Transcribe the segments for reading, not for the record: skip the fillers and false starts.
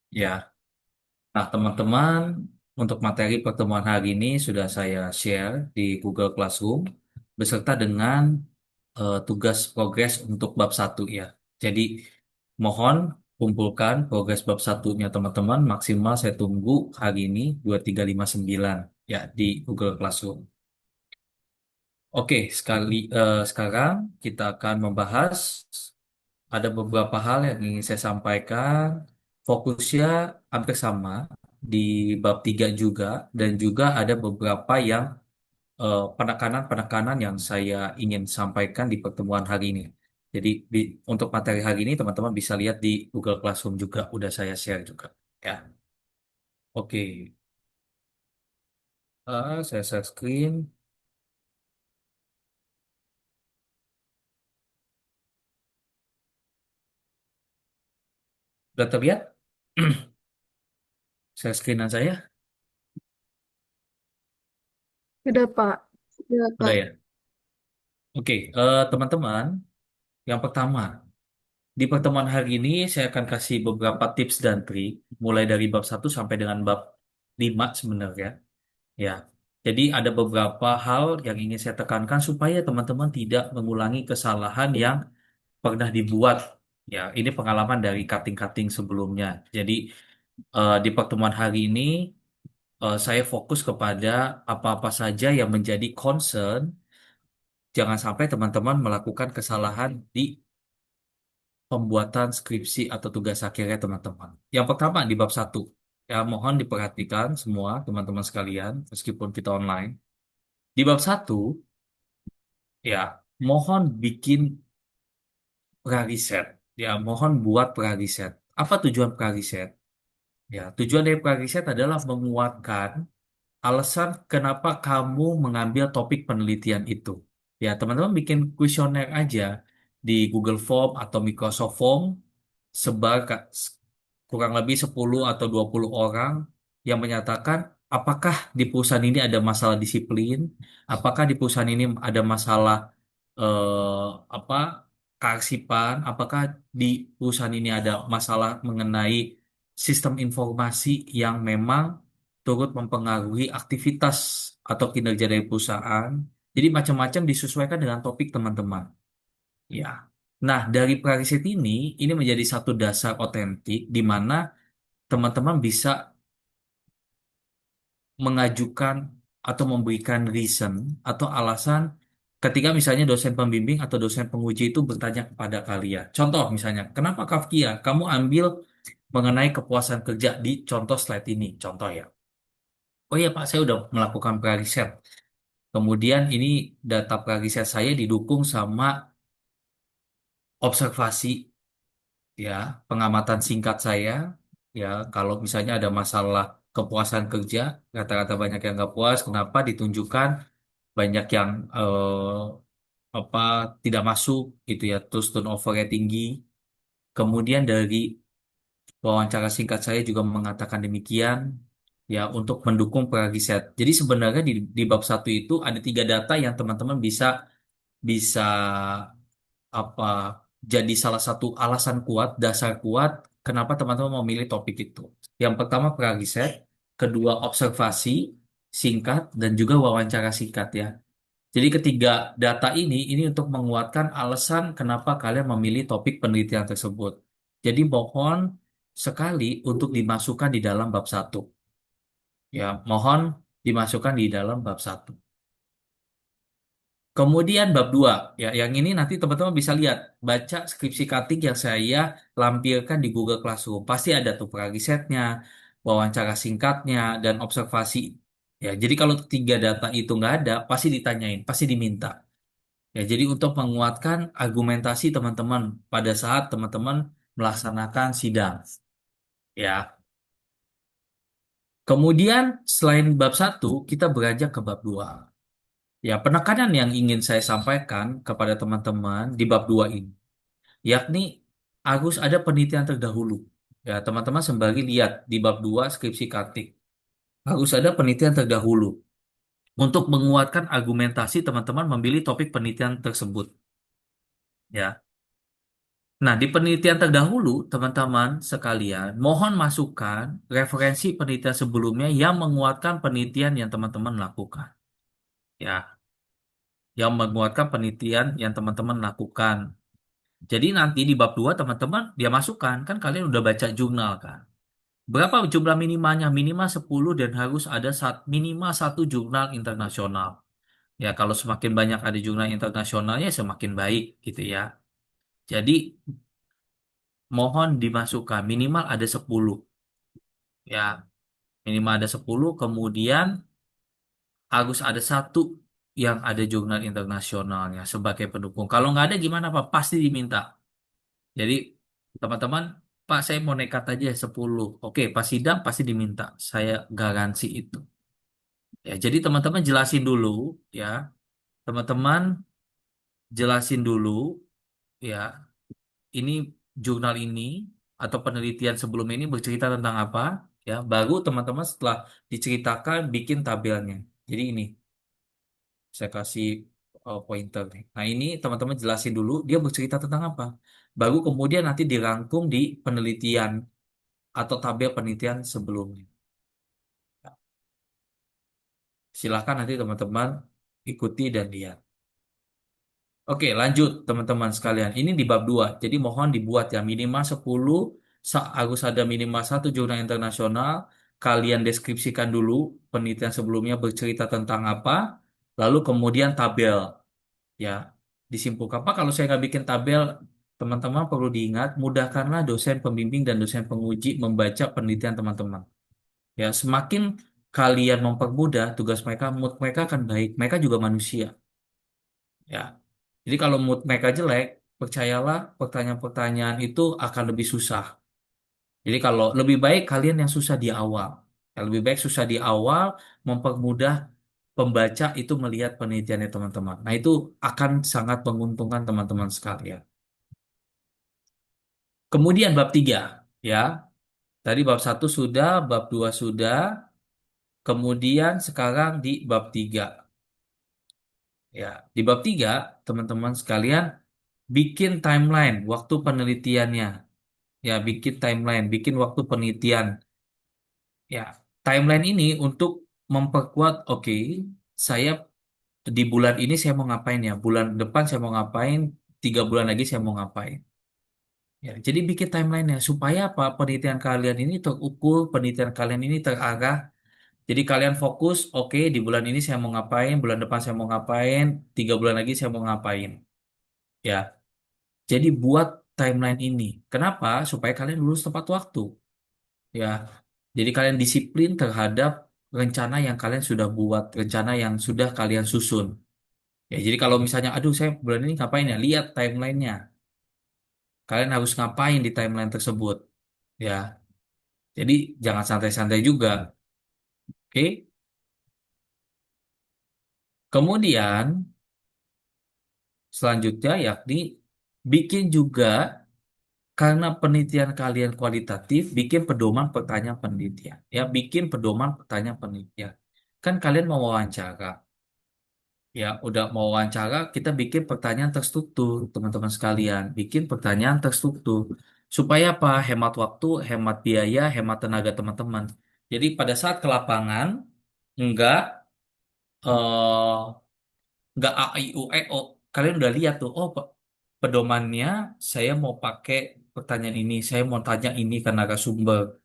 Ya, nah teman-teman, untuk materi pertemuan hari ini sudah saya share di Google Classroom beserta dengan tugas progres untuk bab satu ya. Jadi mohon kumpulkan progres bab satunya teman-teman maksimal saya tunggu hari ini 2359 ya di Google Classroom. Oke, sekarang kita akan membahas ada beberapa hal yang ingin saya sampaikan. Fokusnya hampir sama di bab 3 juga dan juga ada beberapa yang penekanan-penekanan yang saya ingin sampaikan di pertemuan hari ini. Jadi untuk materi hari ini teman-teman bisa lihat di Google Classroom juga udah saya share juga. Ya, oke. Saya share screen. Udah terlihat? Share screenan saya? Udah, Pak. Udah, Udah Pak. ya. Oke, teman-teman, yang pertama. Di pertemuan hari ini saya akan kasih beberapa tips dan trik mulai dari bab satu sampai dengan bab 5 sebenarnya. Ya. Jadi ada beberapa hal yang ingin saya tekankan supaya teman-teman tidak mengulangi kesalahan yang pernah dibuat. Ya, ini pengalaman dari cutting-cutting sebelumnya. Jadi di pertemuan hari ini saya fokus kepada apa-apa saja yang menjadi concern. Jangan sampai teman-teman melakukan kesalahan di pembuatan skripsi atau tugas akhirnya teman-teman. Yang pertama di bab satu, ya mohon diperhatikan semua teman-teman sekalian, meskipun kita online. Di bab satu, ya mohon bikin prariset, ya mohon buat prariset. Apa tujuan prariset? Ya tujuan dari prariset adalah menguatkan alasan kenapa kamu mengambil topik penelitian itu. Ya teman-teman bikin kuesioner aja di Google Form atau Microsoft Form sebar kurang lebih 10 atau 20 orang yang menyatakan apakah di perusahaan ini ada masalah disiplin, apakah di perusahaan ini ada masalah apa kearsipan, apakah di perusahaan ini ada masalah mengenai sistem informasi yang memang turut mempengaruhi aktivitas atau kinerja dari perusahaan. Jadi macam-macam disesuaikan dengan topik teman-teman. Ya. Nah, dari Prariset ini menjadi satu dasar otentik di mana teman-teman bisa mengajukan atau memberikan reason atau alasan ketika misalnya dosen pembimbing atau dosen penguji itu bertanya kepada kalian. Contoh misalnya, kenapa Kafkia kamu ambil mengenai kepuasan kerja di contoh slide ini? Contoh ya. Oh iya Pak, saya udah melakukan Prariset. Kemudian ini data Prariset saya didukung sama observasi ya pengamatan singkat saya ya kalau misalnya ada masalah kepuasan kerja rata-rata banyak yang nggak puas kenapa ditunjukkan banyak yang apa tidak masuk gitu ya terus turnovernya tinggi kemudian dari wawancara singkat saya juga mengatakan demikian ya untuk mendukung pragiset jadi sebenarnya di bab satu itu ada tiga data yang teman-teman bisa bisa apa jadi salah satu alasan kuat, dasar kuat kenapa teman-teman memilih topik itu. Yang pertama pragiset, kedua observasi singkat dan juga wawancara singkat ya. Jadi ketiga data ini untuk menguatkan alasan kenapa kalian memilih topik penelitian tersebut. Jadi mohon sekali untuk dimasukkan di dalam bab satu. Ya, mohon dimasukkan di dalam bab satu. Kemudian bab 2 ya yang ini nanti teman-teman bisa lihat, baca skripsi cutting yang saya lampirkan di Google Classroom. Pasti ada tuh risetnya, wawancara singkatnya, dan observasi. Ya, jadi kalau tiga data itu nggak ada, pasti ditanyain, pasti diminta. Ya, jadi untuk menguatkan argumentasi teman-teman pada saat teman-teman melaksanakan sidang. Ya, kemudian selain bab satu, kita beranjak ke bab 2. Ya, penekanan yang ingin saya sampaikan kepada teman-teman di bab 2 ini, yakni harus ada penelitian terdahulu. Ya, teman-teman sembari lihat di bab 2 skripsi kartik. Harus ada penelitian terdahulu untuk menguatkan argumentasi teman-teman memilih topik penelitian tersebut. Ya, Nah, di penelitian terdahulu, teman-teman sekalian, mohon masukkan referensi penelitian sebelumnya yang menguatkan penelitian yang teman-teman lakukan. Ya, yang menguatkan penelitian yang teman-teman lakukan. Jadi nanti di bab 2 teman-teman dia masukkan, kan kalian udah baca jurnal kan. Berapa jumlah minimalnya? Minimal 10 dan harus ada minimal satu jurnal internasional. Ya, kalau semakin banyak ada jurnal internasionalnya semakin baik gitu ya. Jadi mohon dimasukkan minimal ada 10. Ya, minimal ada 10, kemudian harus ada satu yang ada jurnal internasionalnya sebagai pendukung. Kalau nggak ada gimana Pak? Pasti diminta. Jadi teman-teman, Pak saya mau nekat aja 10. Oke, pas sidang pasti diminta. Saya garansi itu. Ya, jadi teman-teman jelasin dulu ya. Teman-teman jelasin dulu ya. Ini jurnal ini atau penelitian sebelum ini bercerita tentang apa ya. Baru teman-teman setelah diceritakan bikin tabelnya. Jadi ini saya kasih pointer nih. Nah, ini teman-teman jelasin dulu dia bercerita tentang apa. Baru kemudian nanti dirangkum di penelitian atau tabel penelitian sebelumnya. Silahkan nanti teman-teman ikuti dan lihat. Oke, lanjut teman-teman sekalian. Ini di bab 2. Jadi mohon dibuat ya minimal 10, harus ada minimal satu jurnal internasional. Kalian deskripsikan dulu penelitian sebelumnya bercerita tentang apa, lalu kemudian tabel ya. Disimpulkan. Pak, kalau saya nggak bikin tabel, teman-teman perlu diingat, mudahkanlah dosen pembimbing dan dosen penguji membaca penelitian teman-teman. Ya, semakin kalian mempermudah tugas mereka, mood mereka akan baik. Mereka juga manusia. Ya. Jadi kalau mood mereka jelek, percayalah pertanyaan-pertanyaan itu akan lebih susah. Jadi kalau lebih baik kalian yang susah di awal. Yang lebih baik susah di awal, mempermudah pembaca itu melihat penelitiannya teman-teman. Nah itu akan sangat menguntungkan teman-teman sekalian. Kemudian bab 3, ya. Tadi bab 1 sudah, bab 2 sudah, kemudian sekarang di bab 3. Ya, di bab 3 teman-teman sekalian bikin timeline waktu penelitiannya. Ya, bikin timeline, bikin waktu penelitian. Ya, timeline ini untuk memperkuat, oke, saya di bulan ini saya mau ngapain ya, bulan depan saya mau ngapain, 3 bulan lagi saya mau ngapain. Ya, jadi bikin timeline-nya supaya apa? Penelitian kalian ini terukur, penelitian kalian ini terarah. Jadi kalian fokus, oke, di bulan ini saya mau ngapain, bulan depan saya mau ngapain, 3 bulan lagi saya mau ngapain. Ya, jadi buat timeline ini. Kenapa? Supaya kalian lulus tepat waktu. Ya, jadi kalian disiplin terhadap rencana yang kalian sudah buat, rencana yang sudah kalian susun. Ya, jadi kalau misalnya, aduh saya bulan ini ngapain ya? Lihat timelinenya. Kalian harus ngapain di timeline tersebut. Ya, jadi jangan santai-santai juga. Oke. Kemudian selanjutnya yakni bikin juga karena penelitian kalian kualitatif, bikin pedoman pertanyaan penelitian. Ya, bikin pedoman pertanyaan penelitian. Kan kalian mau wawancara. Ya, udah mau wawancara, kita bikin pertanyaan terstruktur, teman-teman sekalian. Bikin pertanyaan terstruktur. Supaya apa? Hemat waktu, hemat biaya, hemat tenaga teman-teman. Jadi pada saat ke lapangan, enggak eh, nggak A, I, U, E, O. Kalian udah lihat tuh, oh pedomannya saya mau pakai pertanyaan ini, saya mau tanya ini ke narasumber.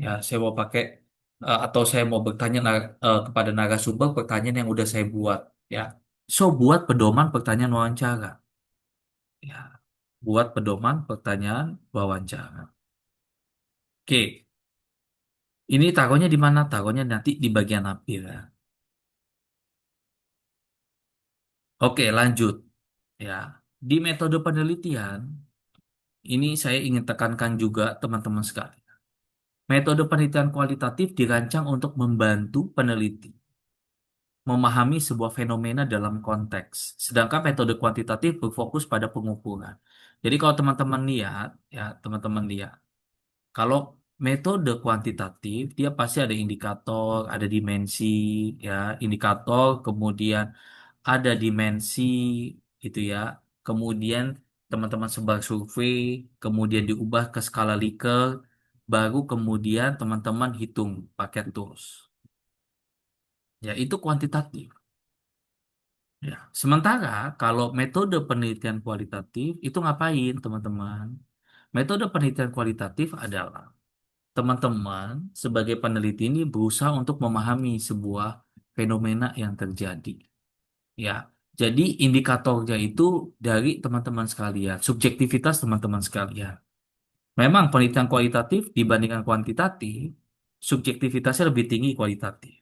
Ya, saya mau pakai atau saya mau bertanya kepada narasumber pertanyaan yang udah saya buat. Ya, so buat pedoman pertanyaan wawancara. Ya, buat pedoman pertanyaan wawancara. Oke, ini taruhnya di mana? Taruhnya nanti di bagian akhir. Ya. Oke, lanjut. Ya, di metode penelitian. Ini saya ingin tekankan juga teman-teman sekalian. Metode penelitian kualitatif dirancang untuk membantu peneliti memahami sebuah fenomena dalam konteks. Sedangkan metode kuantitatif berfokus pada pengukuran. Jadi kalau teman-teman lihat, ya teman-teman lihat, kalau metode kuantitatif dia pasti ada indikator, ada dimensi, ya indikator, kemudian ada dimensi, gitu ya. Kemudian teman-teman sebar survei, kemudian diubah ke skala Likert, baru kemudian teman-teman hitung pakai tools. Ya, itu kuantitatif. Ya. Sementara kalau metode penelitian kualitatif itu ngapain, teman-teman? Metode penelitian kualitatif adalah teman-teman sebagai peneliti ini berusaha untuk memahami sebuah fenomena yang terjadi. Ya, jadi indikatornya itu dari teman-teman sekalian, subjektivitas teman-teman sekalian. Memang penelitian kualitatif dibandingkan kuantitatif, subjektivitasnya lebih tinggi kualitatif.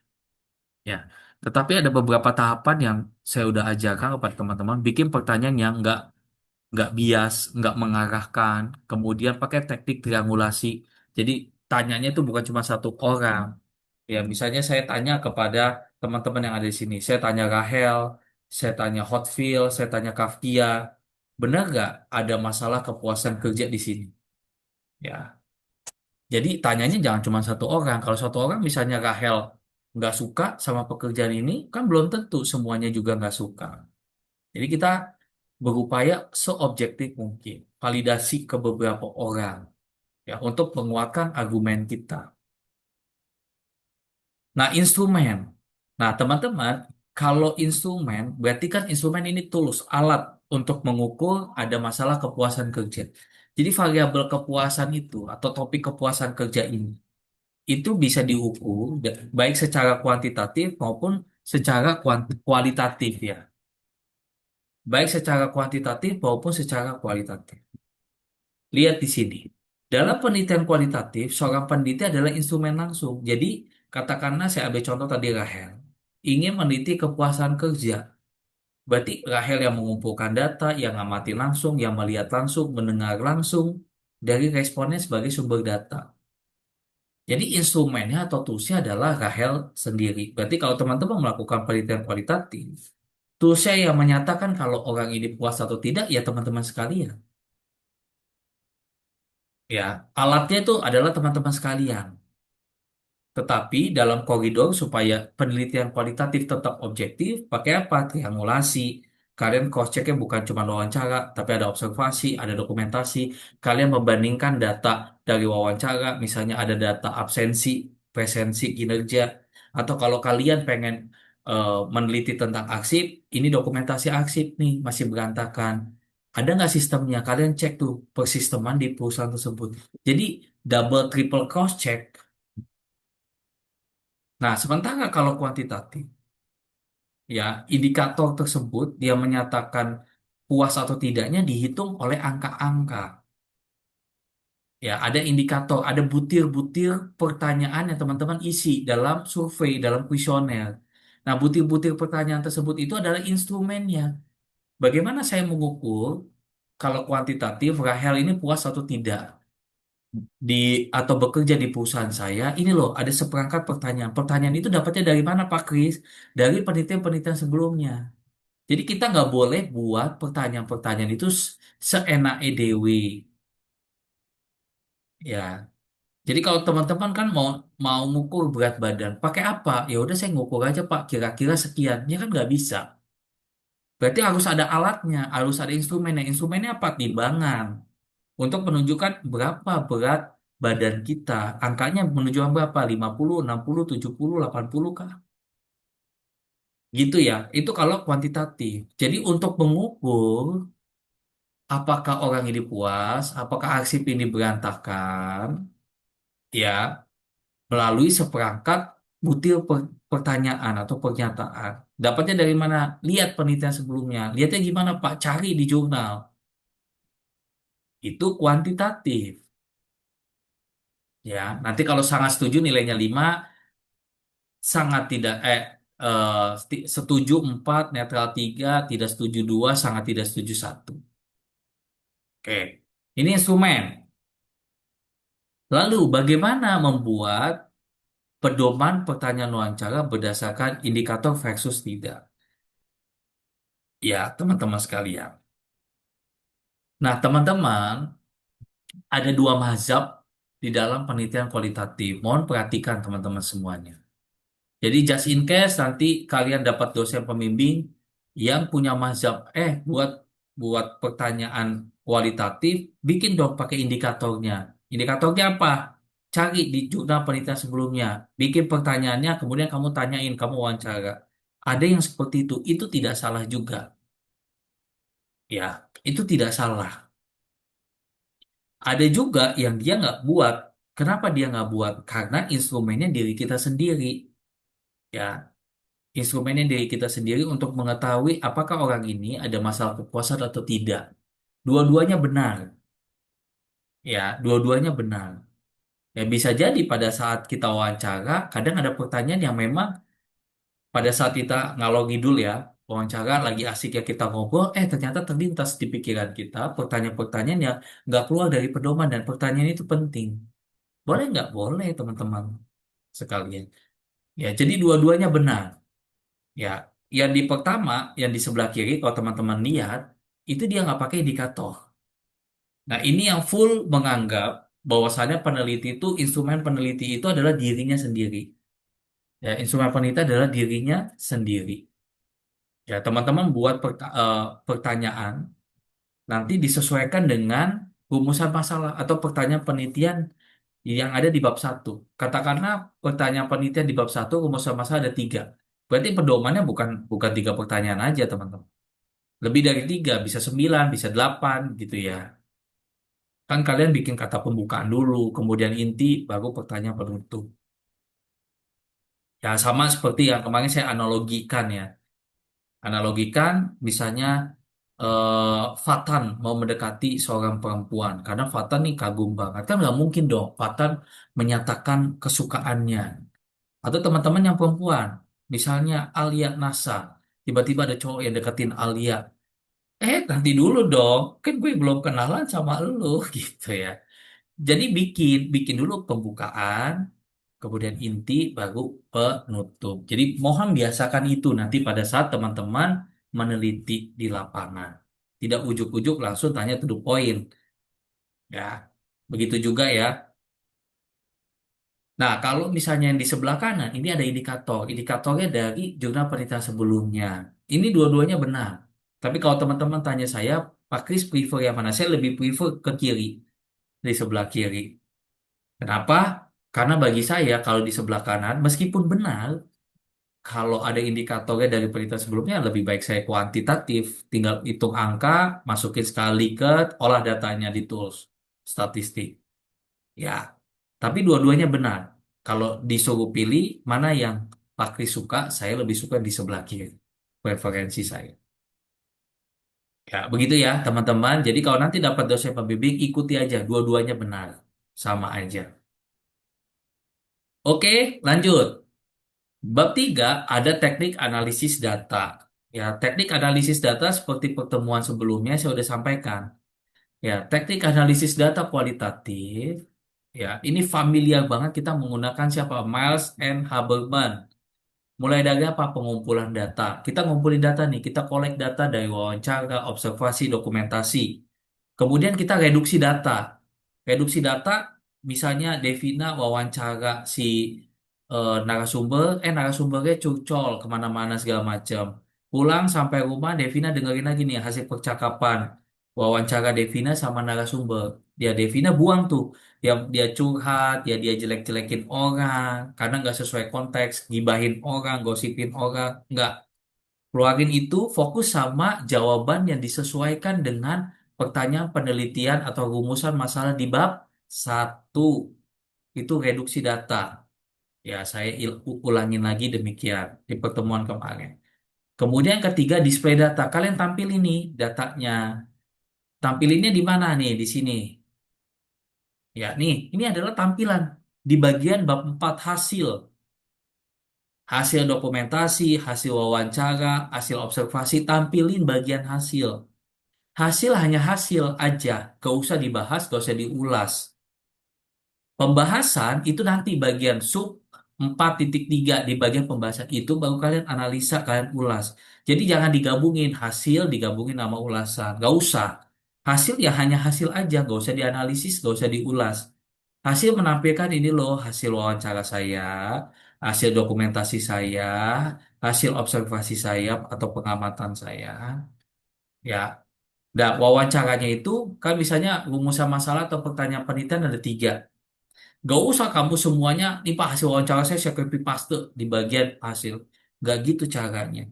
Ya, tetapi ada beberapa tahapan yang saya udah ajarkan kepada teman-teman, bikin pertanyaan yang nggak bias, nggak mengarahkan, kemudian pakai teknik triangulasi. Jadi tanyanya itu bukan cuma satu orang. Ya, misalnya saya tanya kepada teman-teman yang ada di sini, saya tanya Rahel, saya tanya Hotfield, saya tanya Kafkia, benar nggak ada masalah kepuasan kerja di sini? Ya, jadi tanyanya jangan cuma satu orang. Kalau satu orang misalnya Rahel nggak suka sama pekerjaan ini, kan belum tentu semuanya juga nggak suka. Jadi kita berupaya seobjektif mungkin, validasi ke beberapa orang ya untuk menguatkan argumen kita. Nah, instrumen. Nah, teman-teman, kalau instrumen berarti kan instrumen ini tools, alat untuk mengukur ada masalah kepuasan kerja. Jadi variabel kepuasan itu atau topik kepuasan kerja ini itu bisa diukur baik secara kuantitatif maupun secara kualitatif ya. Baik secara kuantitatif maupun secara kualitatif. Lihat di sini. Dalam penelitian kualitatif, seorang peneliti adalah instrumen langsung. Jadi, katakanlah saya ambil contoh tadi Rahel. Ingin meneliti kepuasan kerja. Berarti Rahel yang mengumpulkan data, yang ngamati langsung, yang melihat langsung, mendengar langsung dari responnya sebagai sumber data. Jadi instrumennya atau toolsnya adalah Rahel sendiri. Berarti kalau teman-teman melakukan penelitian kualitatif, toolsnya yang menyatakan kalau orang ini puas atau tidak, ya teman-teman sekalian. Ya, alatnya itu adalah teman-teman sekalian. Tetapi dalam koridor supaya penelitian kualitatif tetap objektif, pakai apa? Triangulasi. Kalian cross-checknya bukan cuma wawancara, tapi ada observasi, ada dokumentasi. Kalian membandingkan data dari wawancara, misalnya ada data absensi, presensi, kinerja. Atau kalau kalian pengen meneliti tentang arsip, ini dokumentasi arsip nih, masih berantakan. Ada nggak sistemnya? Kalian cek tuh persisteman di perusahaan tersebut. Jadi double triple cross check. Nah, sementara kalau kuantitatif, ya indikator tersebut dia menyatakan puas atau tidaknya dihitung oleh angka-angka. Ya, ada indikator, ada butir-butir pertanyaan yang teman-teman isi dalam survei, dalam kuesioner. Nah, butir-butir pertanyaan tersebut itu adalah instrumennya. Bagaimana saya mengukur kalau kuantitatif Rahel ini puas atau tidak di atau bekerja di perusahaan saya? Ini loh, ada seperangkat pertanyaan. Pertanyaan itu dapatnya dari mana, Pak Kris? Dari penelitian-penelitian sebelumnya. Jadi kita nggak boleh buat pertanyaan-pertanyaan itu seenak EDW. Ya, jadi kalau teman-teman kan mau mau ngukur berat badan, pakai apa? Ya udah saya ngukur aja Pak, kira-kira sekian. Ya kan nggak bisa. Berarti harus ada alatnya, harus ada instrumennya. Instrumennya apa? Timbangan untuk menunjukkan berapa berat badan kita. Angkanya menunjukkan berapa? 50, 60, 70, 80 kah? Gitu ya. Itu kalau kuantitatif. Jadi untuk mengukur apakah orang ini puas, apakah arsip ini berantakan, ya, melalui seperangkat butir pertanyaan atau pernyataan. Dapatnya dari mana? Lihat penelitian sebelumnya. Lihatnya gimana, Pak? Cari di jurnal. Itu kuantitatif. Ya, nanti kalau sangat setuju nilainya 5, sangat tidak setuju 4, netral 3, tidak setuju 2, sangat tidak setuju 1. Oke. Ini instrumen. Lalu bagaimana membuat pedoman pertanyaan wawancara berdasarkan indikator versus tidak. Ya, teman-teman sekalian. Nah, teman-teman, ada dua mazhab di dalam penelitian kualitatif. Mohon perhatikan teman-teman semuanya. Jadi, just in case nanti kalian dapat dosen pembimbing yang punya mazhab, buat buat pertanyaan kualitatif, bikin dong pakai indikatornya. Indikatornya apa? Cari di jurnal penelitian sebelumnya. Bikin pertanyaannya, kemudian kamu tanyain, kamu wawancara. Ada yang seperti itu tidak salah juga. Ya, itu tidak salah. Ada juga yang dia nggak buat. Kenapa dia nggak buat? Karena instrumennya diri kita sendiri. Ya, instrumennya diri kita sendiri untuk mengetahui apakah orang ini ada masalah kepuasan atau tidak. Dua-duanya benar. Ya, dua-duanya benar. Ya, bisa jadi pada saat kita wawancara, kadang ada pertanyaan yang memang pada saat kita ngalor ngidul ya, wawancara lagi asik ya kita ngobrol, ternyata terlintas di pikiran kita pertanyaan-pertanyaan yang nggak keluar dari pedoman dan pertanyaan itu penting. Boleh nggak? Boleh, teman-teman sekalian. Ya, jadi dua-duanya benar. Ya, yang di pertama, yang di sebelah kiri, kalau teman-teman lihat, itu dia nggak pakai indikator. Nah, ini yang full menganggap bahwasannya peneliti itu, instrumen peneliti itu adalah dirinya sendiri. Ya, instrumen peneliti adalah dirinya sendiri. Ya, teman-teman buat pertanyaan, nanti disesuaikan dengan rumusan masalah atau pertanyaan penelitian yang ada di bab satu. Katakanlah pertanyaan penelitian di bab satu, rumusan masalah ada tiga. Berarti pedomannya bukan bukan tiga pertanyaan aja, teman-teman. Lebih dari tiga, bisa sembilan, bisa delapan, gitu ya. Kan kalian bikin kata pembukaan dulu, kemudian inti, baru pertanyaan penutup. Ya, sama seperti yang kemarin saya analogikan ya. Analogikan, misalnya Fatan mau mendekati seorang perempuan. Karena Fatan nih kagum banget. Kan nggak mungkin dong Fatan menyatakan kesukaannya. Atau teman-teman yang perempuan. Misalnya Alia Nasa. Tiba-tiba ada cowok yang deketin Alia. Nanti dulu dong. Kan gue belum kenalan sama lu gitu ya. Jadi bikin dulu pembukaan, kemudian inti, baru penutup. Jadi mohon biasakan itu nanti pada saat teman-teman meneliti di lapangan. Tidak ujuk-ujuk langsung tanya to the point. Ya, begitu juga ya. Nah, kalau misalnya yang di sebelah kanan, ini ada indikator. Indikatornya dari jurnal penelitian sebelumnya. Ini dua-duanya benar. Tapi kalau teman-teman tanya saya, Pak Kris prefer yang mana? Saya lebih prefer ke kiri, di sebelah kiri. Kenapa? Karena bagi saya kalau di sebelah kanan, meskipun benar, kalau ada indikatornya dari penelitian sebelumnya, lebih baik saya kuantitatif. Tinggal hitung angka, masukin sekali ke olah datanya di tools statistik. Ya, tapi dua-duanya benar. Kalau disuruh pilih mana yang Pak Kris suka, saya lebih suka di sebelah kiri. Preferensi saya. Ya, begitu ya teman-teman. Jadi kalau nanti dapat dosen pembimbing, ikuti aja. Dua-duanya benar. Sama aja. Oke, lanjut. Bab 3 ada teknik analisis data. Ya, teknik analisis data seperti pertemuan sebelumnya saya sudah sampaikan. Ya, teknik analisis data kualitatif. Ya, ini familiar banget kita menggunakan siapa? Miles and Haberman. Mulai dari apa? Pengumpulan data. Kita ngumpulin data nih, kita collect data dari wawancara, observasi, dokumentasi. Kemudian kita reduksi data. Reduksi data, misalnya Devina wawancara si narasumbernya curcol kemana-mana segala macam. Pulang sampai rumah, Devina dengerin lagi nih hasil percakapan wawancara Devina sama narasumber. Devina buang tuh, dia curhat, dia jelek-jelekin orang karena nggak sesuai konteks, gibahin orang, gosipin orang, nggak. Keluarin itu fokus sama jawaban yang disesuaikan dengan pertanyaan penelitian atau rumusan masalah di bab satu. Itu reduksi data. Ya, saya ulangin lagi demikian di pertemuan kemarin. Kemudian ketiga, display data. Kalian tampil ini datanya. Tampilinnya di mana nih? Di sini. Ya, nih, ini adalah tampilan di bagian bab 4 hasil. Hasil dokumentasi, hasil wawancara, hasil observasi, tampilin bagian hasil. Hasil hanya hasil aja, gak usah dibahas, gak usah diulas. Pembahasan itu nanti bagian sub 4.3 di bagian pembahasan itu baru kalian analisa, kalian ulas. Jadi jangan digabungin hasil digabungin sama ulasan, gak usah. Hasil ya hanya hasil aja, gak usah dianalisis, gak usah diulas. Hasil menampilkan ini loh hasil wawancara saya, hasil dokumentasi saya, hasil observasi saya atau pengamatan saya. Ya, Nah, wawancaranya itu kan misalnya rumusan masalah atau pertanyaan penelitian ada tiga. Gak usah kamu semuanya, nih Pak hasil wawancara saya copy paste di bagian hasil. Gak gitu caranya.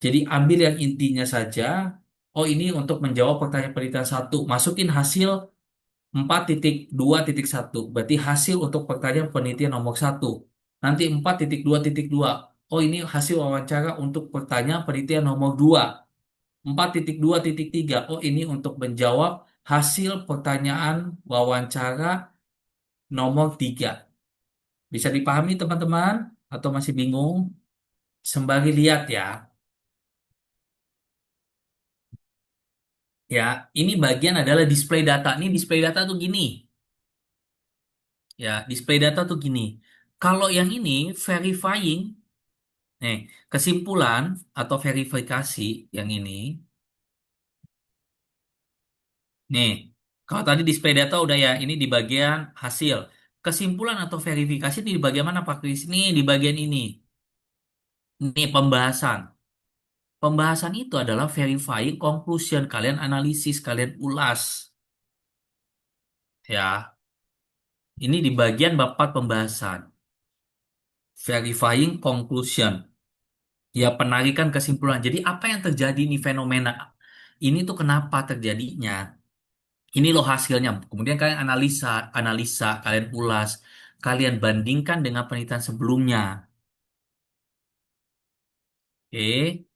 Jadi ambil yang intinya saja. Oh ini untuk menjawab pertanyaan penelitian satu. Masukin hasil 4.2.1. Berarti hasil untuk pertanyaan penelitian nomor satu. Nanti 4.2.2. Oh ini hasil wawancara untuk pertanyaan penelitian nomor 2. 4.2.3. Oh ini untuk menjawab hasil pertanyaan wawancara nomor 3. Bisa dipahami teman-teman? Atau masih bingung? Sembari lihat ya. Ya, ini bagian adalah display data. Ini display data tuh gini. Ya, display data tuh gini. Kalau yang ini verifying, nih, kesimpulan atau verifikasi yang ini. Nih, kalau tadi display data udah ya, ini di bagian hasil. Kesimpulan atau verifikasi ini di bagian mana Pak Kris? Ini di bagian ini. Ini pembahasan. Pembahasan itu adalah verifying conclusion. Kalian analisis, kalian ulas. Ya, ini di bagian bab 4 pembahasan. Verifying conclusion. Ya, penarikan kesimpulan. Jadi apa yang terjadi nih fenomena? Ini tuh kenapa terjadinya? Ini loh hasilnya. Kemudian kalian analisa, analisa, kalian ulas, kalian bandingkan dengan penelitian sebelumnya. Oke,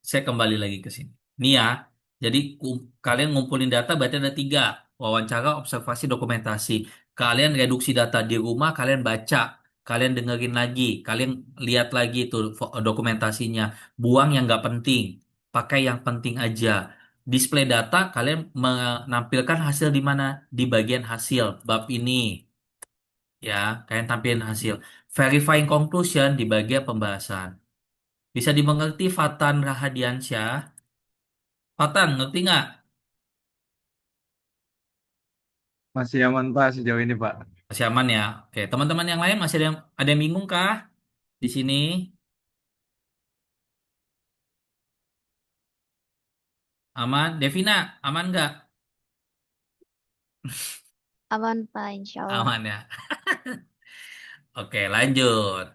saya kembali lagi ke sini. Nih ya, jadi kalian ngumpulin data berarti ada tiga. Wawancara, observasi, dokumentasi. Kalian reduksi data di rumah, kalian baca, kalian dengerin lagi, kalian lihat lagi tuh dokumentasinya. Buang yang nggak penting, pakai yang penting aja. Display data, kalian menampilkan hasil di mana? Di bagian hasil, bab ini. Ya, kalian tampilin hasil. Verifying conclusion di bagian pembahasan. Bisa dimengerti Fatan Rahadiansyah? Fatan, ngerti nggak? Masih aman Pak sejauh ini Pak. Masih aman ya? Oke, teman-teman yang lain masih ada yang bingung kah di sini? Aman? Devina, aman nggak? Aman, Pak, insya Allah. Aman ya. Oke, lanjut.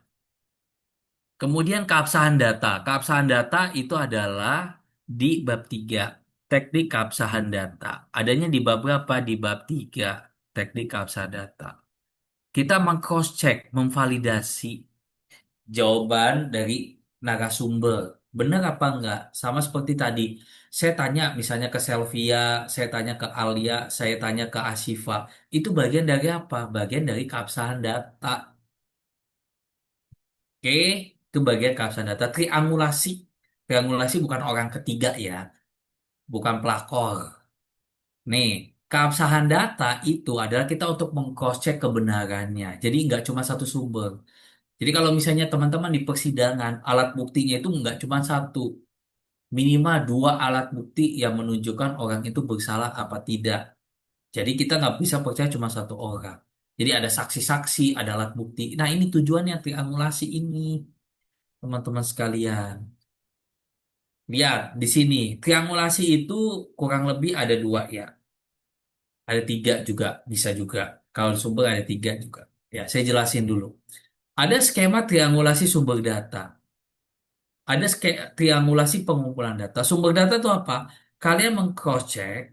Kemudian keabsahan data. Keabsahan data itu adalah di bab 3. Teknik keabsahan data. Adanya di bab berapa? Di bab 3. Teknik keabsahan data. Kita meng-cross check, memvalidasi jawaban dari narasumber. Benar apa enggak? Sama seperti tadi. Saya tanya misalnya ke Selvia, saya tanya ke Alia, saya tanya ke Asifa. Itu bagian dari apa? Bagian dari keabsahan data. Oke, itu bagian keabsahan data. Triangulasi. Triangulasi bukan orang ketiga ya, bukan pelakor. Nih, keabsahan data itu adalah kita untuk meng-cross-check kebenarannya. Jadi nggak cuma satu sumber. Jadi kalau misalnya teman-teman di persidangan, alat buktinya itu nggak cuma satu. Minimal dua alat bukti yang menunjukkan orang itu bersalah apa tidak. Jadi kita nggak bisa percaya cuma satu orang. Jadi ada saksi-saksi, ada alat bukti. Nah ini tujuannya triangulasi ini, teman-teman sekalian. Lihat di sini, triangulasi itu kurang lebih ada dua ya. Ada tiga juga, bisa juga. Kalau di sumber ada tiga juga. Ya, saya jelasin dulu. Ada skema triangulasi sumber data. Ada triangulasi pengumpulan data. Sumber data itu apa? Kalian meng-cross-check,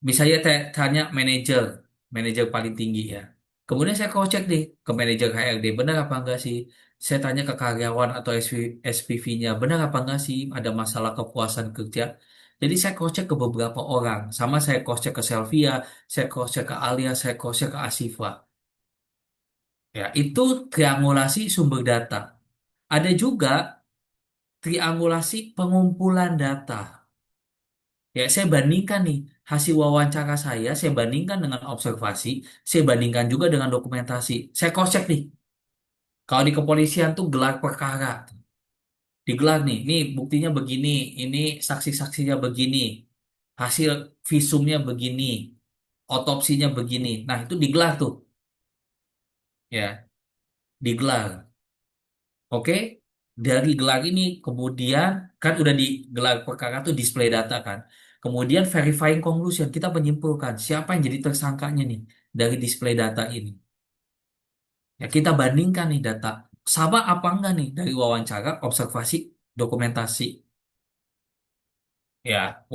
misalnya tanya manajer, manajer paling tinggi ya. Kemudian saya cross-check nih ke manajer HRD, benar apa enggak sih? Saya tanya ke karyawan atau SPV-nya, benar apa enggak sih ada masalah kepuasan kerja? Jadi saya cross-check ke beberapa orang. Sama saya cross-check ke Selvia, saya cross-check ke Alia, saya cross-check ke Asifa. Ya, itu triangulasi sumber data. Ada juga triangulasi pengumpulan data. Ya, saya bandingkan nih hasil wawancara saya bandingkan dengan observasi, saya bandingkan juga dengan dokumentasi. Saya cross check nih. Kalau di kepolisian tuh gelar perkara, digelar nih buktinya begini, ini saksi-saksinya begini, hasil visumnya begini, otopsinya begini. Nah, itu digelar tuh, ya, digelar. Oke, dari gelar ini kemudian kan udah di gelar perkara tuh display data kan. Kemudian verifying conclusion, kita menyimpulkan siapa yang jadi tersangkanya nih dari display data ini. Ya, kita bandingkan nih data. Sama apa enggak nih dari wawancara, observasi, dokumentasi. Ya,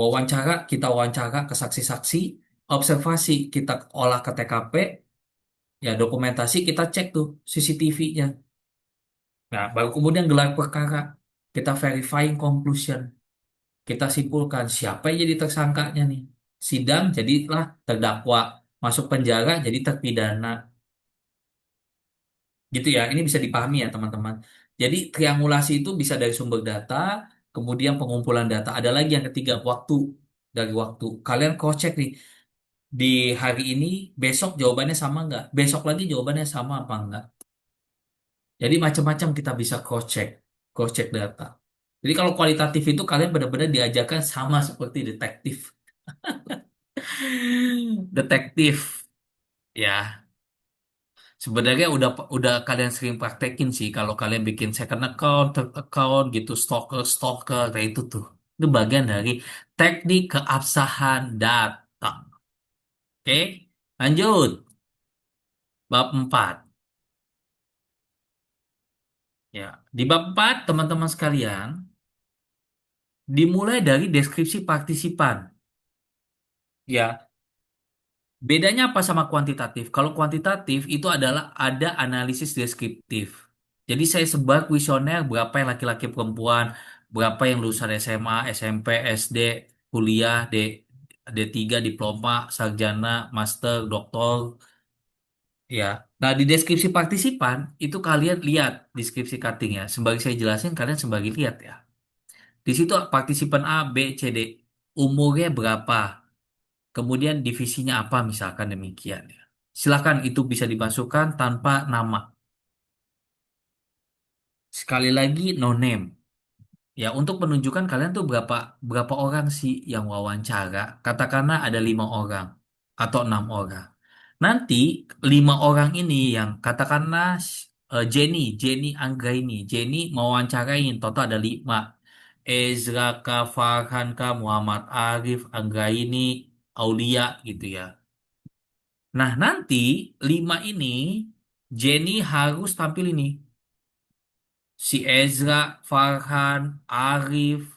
kita wawancara ke saksi-saksi, observasi kita olah ke TKP, ya dokumentasi kita cek tuh CCTV-nya. Nah, baru kemudian gelar perkara, kita verifying conclusion, kita simpulkan siapa yang jadi tersangkanya nih. Sidang jadilah terdakwa, masuk penjara jadi terpidana. Gitu ya, ini bisa dipahami ya teman-teman. Jadi triangulasi itu bisa dari sumber data, kemudian pengumpulan data. Ada lagi yang ketiga, waktu. Dari waktu. Kalian cross check nih, di hari ini, besok jawabannya sama nggak? Besok lagi jawabannya sama apa enggak? Jadi macam-macam kita bisa cross check data. Jadi kalau kualitatif itu kalian benar-benar diajarkan sama seperti detektif. Detektif, ya. Sebenarnya udah kalian sering praktekin sih kalau kalian bikin second account, third account gitu, stalker kayak itu tuh. Itu bagian dari teknik keabsahan data. Oke, lanjut. Bab 4. Ya, di bab 4 teman-teman sekalian dimulai dari deskripsi partisipan. Ya, bedanya apa sama kuantitatif? Kalau kuantitatif itu adalah ada analisis deskriptif. Jadi saya sebar kuesioner berapa yang laki-laki perempuan, berapa yang lulusan SMA, SMP, SD, kuliah, D3, diploma, sarjana, master, doktor. Ya. Nah, di deskripsi partisipan itu kalian lihat deskripsi cutting ya. Sembari saya jelasin kalian sembari lihat ya. Di situ partisipan A, B, C, D. Umurnya berapa? Kemudian divisinya apa misalkan demikian ya. Silakan itu bisa dimasukkan tanpa nama. Sekali lagi no name. Ya untuk menunjukkan kalian tuh berapa berapa orang sih yang wawancara. Katakanlah ada 5 orang atau 6 orang. Nanti 5 orang ini yang katakanlah Jenny Anggraini. Jenny mau wawancarain total ada 5. Ezra K, Farhan K, Muhammad Arif, Anggraini, Aulia gitu ya. Nah, nanti 5 ini Jenny harus tampil ini. Si Ezra, Farhan, Arif,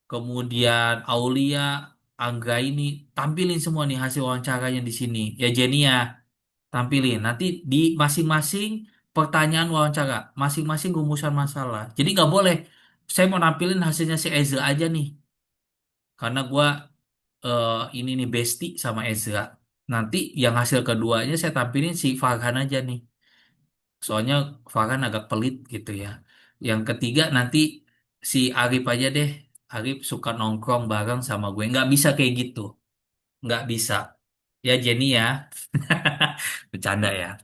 kemudian Aulia, Angga ini tampilin semua nih hasil wawancaranya di sini. Ya Jenny ya, tampilin. Nanti di masing-masing pertanyaan wawancara, masing-masing rumusan masalah. Jadi nggak boleh. Saya mau nampilin hasilnya si Ezra aja nih, karena gua ini nih bestie sama Ezra. Nanti yang hasil keduanya saya tampilin si Farhan aja nih. Soalnya Farhan agak pelit gitu ya. Yang ketiga nanti si Arif aja deh. Arif suka nongkrong bareng sama gue. Nggak bisa kayak gitu. Nggak bisa. Ya Jenny ya. Bercanda ya.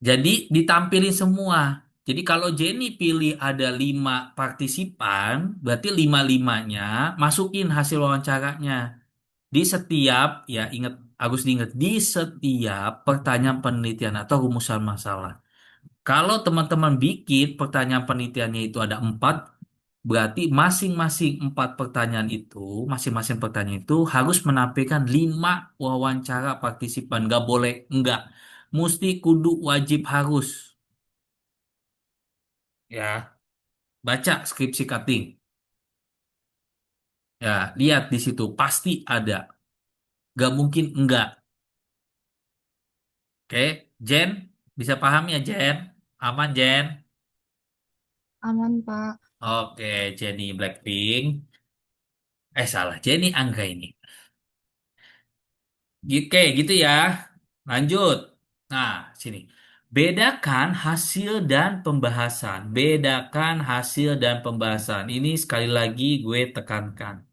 Jadi ditampilin semua. Jadi kalau Jenny pilih ada 5 partisipan, berarti 5-5-nya masukin hasil wawancaranya. Di setiap, ya ingat, harus diingat, di setiap pertanyaan penelitian atau rumusan masalah. Kalau teman-teman bikin pertanyaan penelitiannya itu ada 4, berarti masing-masing pertanyaan itu harus menampilkan 5 wawancara partisipan. Nggak boleh enggak. Mesti kudu wajib harus. Ya, baca skripsi cutting. Ya, lihat di situ pasti ada. Nggak mungkin enggak. Oke, Jen, bisa paham ya Jen? Aman Jen? Aman, Pak. Oke, Jenny Blackpink. Salah, Jenny Angga ini. Oke, gitu ya. Lanjut. Nah, sini. Bedakan hasil dan pembahasan. Bedakan hasil dan pembahasan. Ini sekali lagi gue tekankan.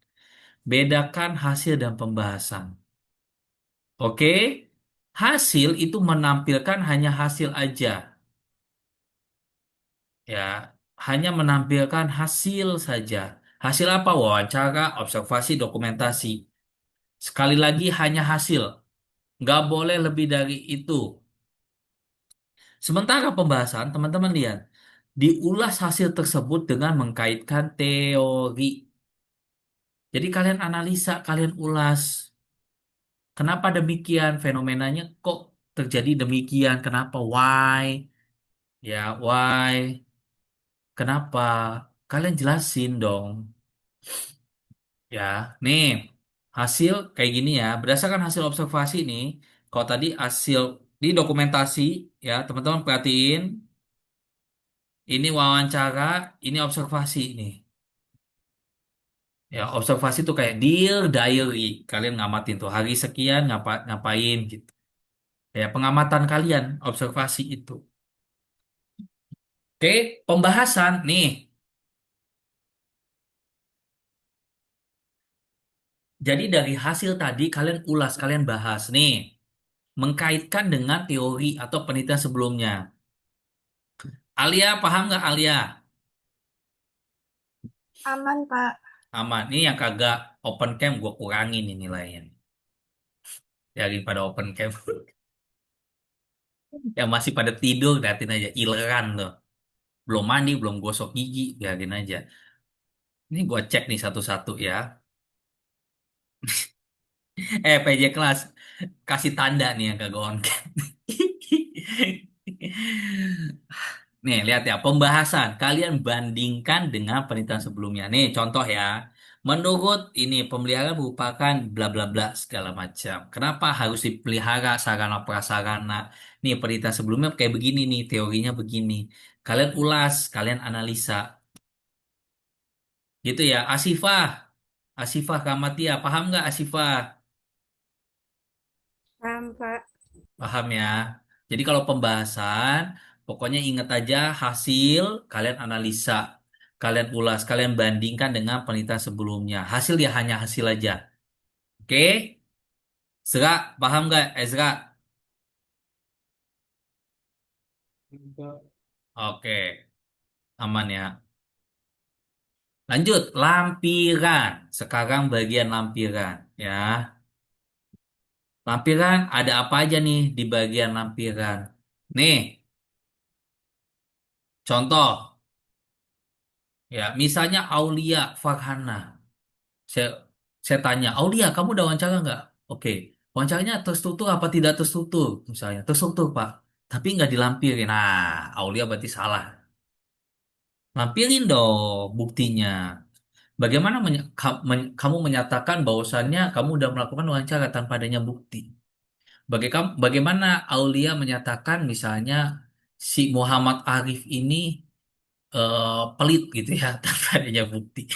Bedakan hasil dan pembahasan. Oke? Hasil itu menampilkan hanya hasil aja. Ya, hanya menampilkan hasil saja. Hasil apa? Wawancara, observasi, dokumentasi. Sekali lagi hanya hasil. Nggak boleh lebih dari itu. Sementara pembahasan, teman-teman lihat, diulas hasil tersebut dengan mengkaitkan teori. Jadi kalian analisa, kalian ulas. Kenapa demikian? Fenomenanya kok terjadi demikian? Kenapa? Why? Ya, why? Kenapa? Kalian jelasin dong. Ya, nih hasil kayak gini ya. Berdasarkan hasil observasi nih, kalau tadi hasil di dokumentasi ya, teman-teman perhatiin. Ini wawancara, ini observasi nih. Ya, observasi tuh kayak dear diary. Kalian ngamatin tuh hari sekian ngapain gitu. Ya, pengamatan kalian, observasi itu. Oke, pembahasan nih. Jadi dari hasil tadi kalian ulas, kalian bahas nih. Mengkaitkan dengan teori atau penelitian sebelumnya. Alia, paham nggak Alia? Aman, Pak. Aman. Ini yang kagak open cam gue kurangin nih nilainya. Daripada open cam. Yang masih pada tidur, liatin aja. Ileran tuh. Belum mandi, belum gosok gigi, biarin aja. Ini gue cek nih satu-satu ya. PJ kelas, kasih tanda nih yang kagak on cam. Nih, lihat ya, pembahasan. Kalian bandingkan dengan penelitian sebelumnya. Nih, contoh ya. Menurut ini, pemeliharaan merupakan bla bla bla segala macam. Kenapa harus dipelihara sarana prasarana? Nih, penelitian sebelumnya kayak begini nih, teorinya begini. Kalian ulas, kalian analisa. Gitu ya. Asifah, Asifah Kamatia, paham nggak Asifah? Paham, Pak. Paham ya. Jadi kalau pembahasan, pokoknya ingat aja hasil, kalian analisa, kalian ulas, kalian bandingkan dengan penelitian sebelumnya. Hasil ya hanya hasil aja. Oke? Ezra, paham nggak Ezra? Oke, aman ya. Lanjut, lampiran. Sekarang bagian lampiran ya. Lampiran ada apa aja nih di bagian lampiran? Nih, contoh ya, misalnya Aulia Farhana. Saya saya tanya, Aulia, kamu udah wawancara nggak? Oke, wawancaranya terstruktur apa tidak terstruktur? Misalnya, terstruktur, Pak. Tapi nggak dilampirin. Nah, Aulia berarti salah. Lampirin dong buktinya. Bagaimana kamu menyatakan bahwasannya kamu udah melakukan wawancara tanpa adanya bukti? Bagaimana Aulia menyatakan misalnya si Muhammad Arif ini pelit gitu ya tanpa adanya bukti?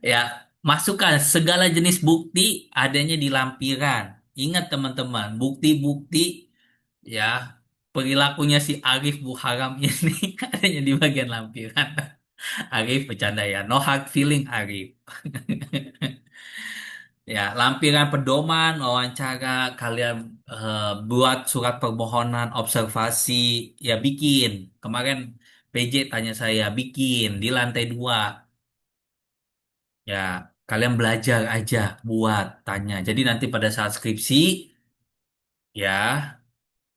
Ya, masukkan segala jenis bukti adanya di lampiran. Ingat teman-teman, bukti-bukti ya perilakunya si Arif Bu Haram ini adanya di bagian lampiran. Arif bercanda ya, no hard feeling Arif. Ya, lampiran pedoman, wawancara, kalian buat surat permohonan, observasi, ya bikin. Kemarin PJ tanya saya, bikin di lantai 2. Ya, kalian belajar aja buat tanya. Jadi nanti pada saat skripsi, ya